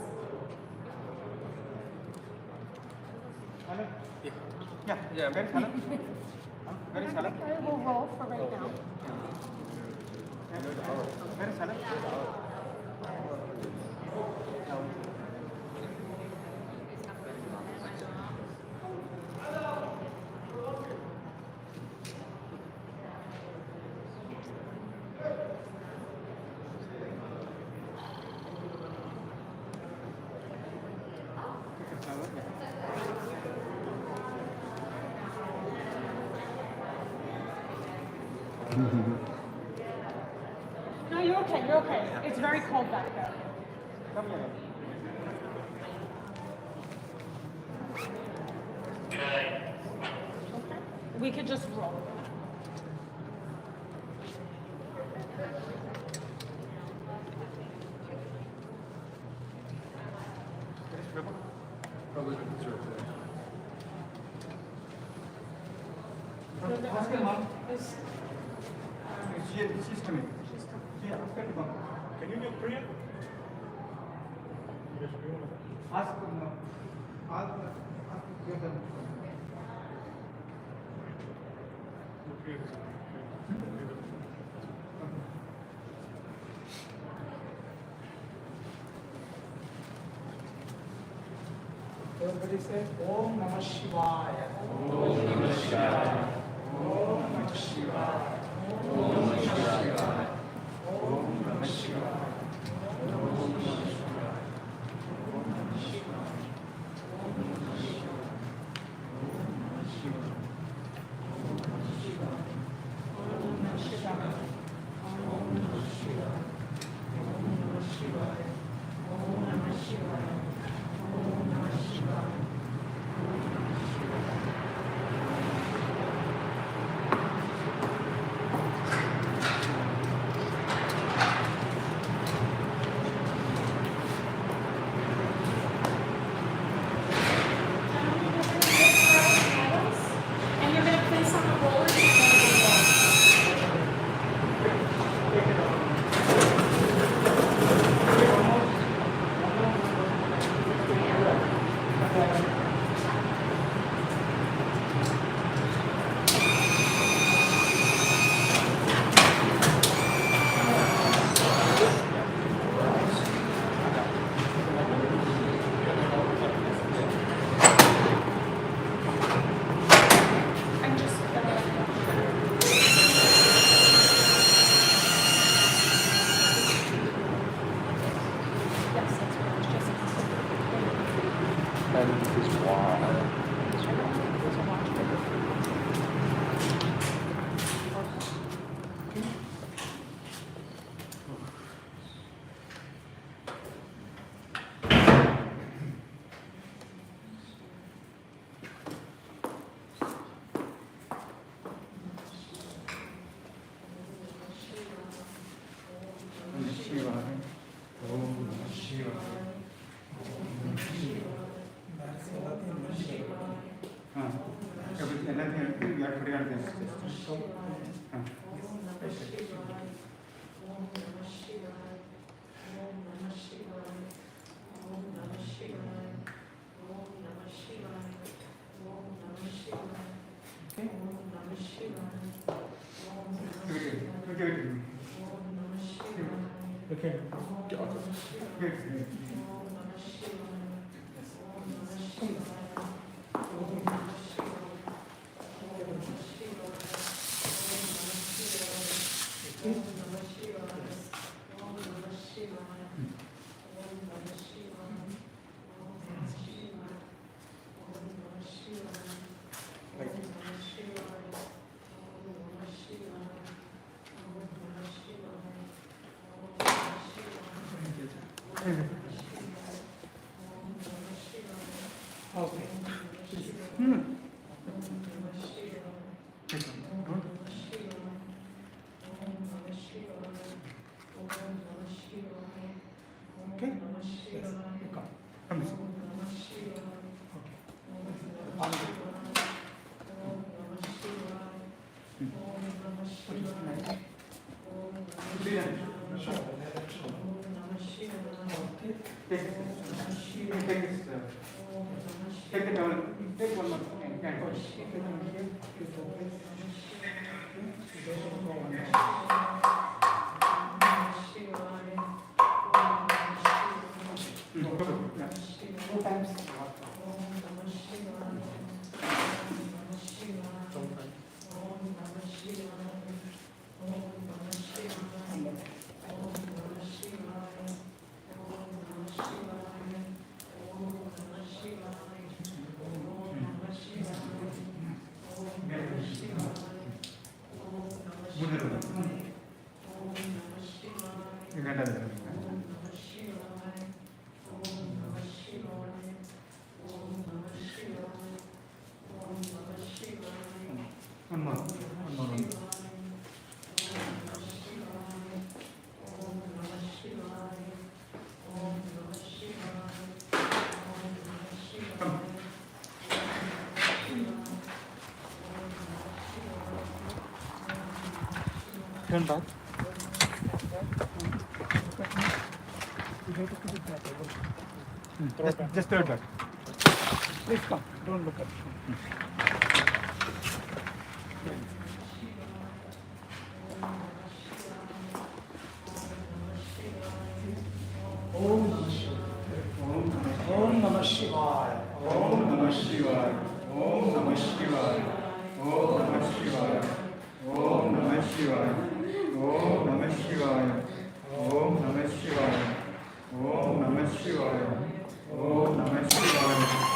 Hello? Yeah, where is Hello? Where is Hello? Okay, we'll roll for right now. Where is Hello? No, you're okay, you're okay. It's very cold back there. Come here. Okay. We could just roll. Where is Prabhu? Prabhu is ask her mom. She's coming. Yeah, ask her mom. Can you do prayer? Ask her mom. Ask her. Everybody say Om Namah Shivaya. Om Namah Shivaya. Om Namah Shivaya. Om Namah Shivaya. Om Namah Shivaya. Om Namah Shivaya. Om Namah Shivaya. Om Namah Shivaya. Om Namah Shivaya. Om Namah Shivaya. Om Namah Shivaya. Om Namah Shivaya. Om Namah Shivaya. Om Namah Shivaya. And you're going to place on the rollers and then we'll roll. And just yes, that's what I was just That is wild. There's a watch bigger. Everything we are putting on this. Okay. Okay. Okay? Yes. You come. Come this way. Okay. On the- Sure. Take the towel. Take one more. Yeah, go. Two times. You can do it. One more. One more. Come. Turn back. Just throw it back. Please come, don't look at me. Om Namah Shivaya. Om Namah Shivaya. Om Namah Shivaya. Om Namah Shivaya. Om Namah Shivaya. Om Namah Shivaya. Om Namah Shivaya. Om Namah Shivaya. Om Namah Shivaya.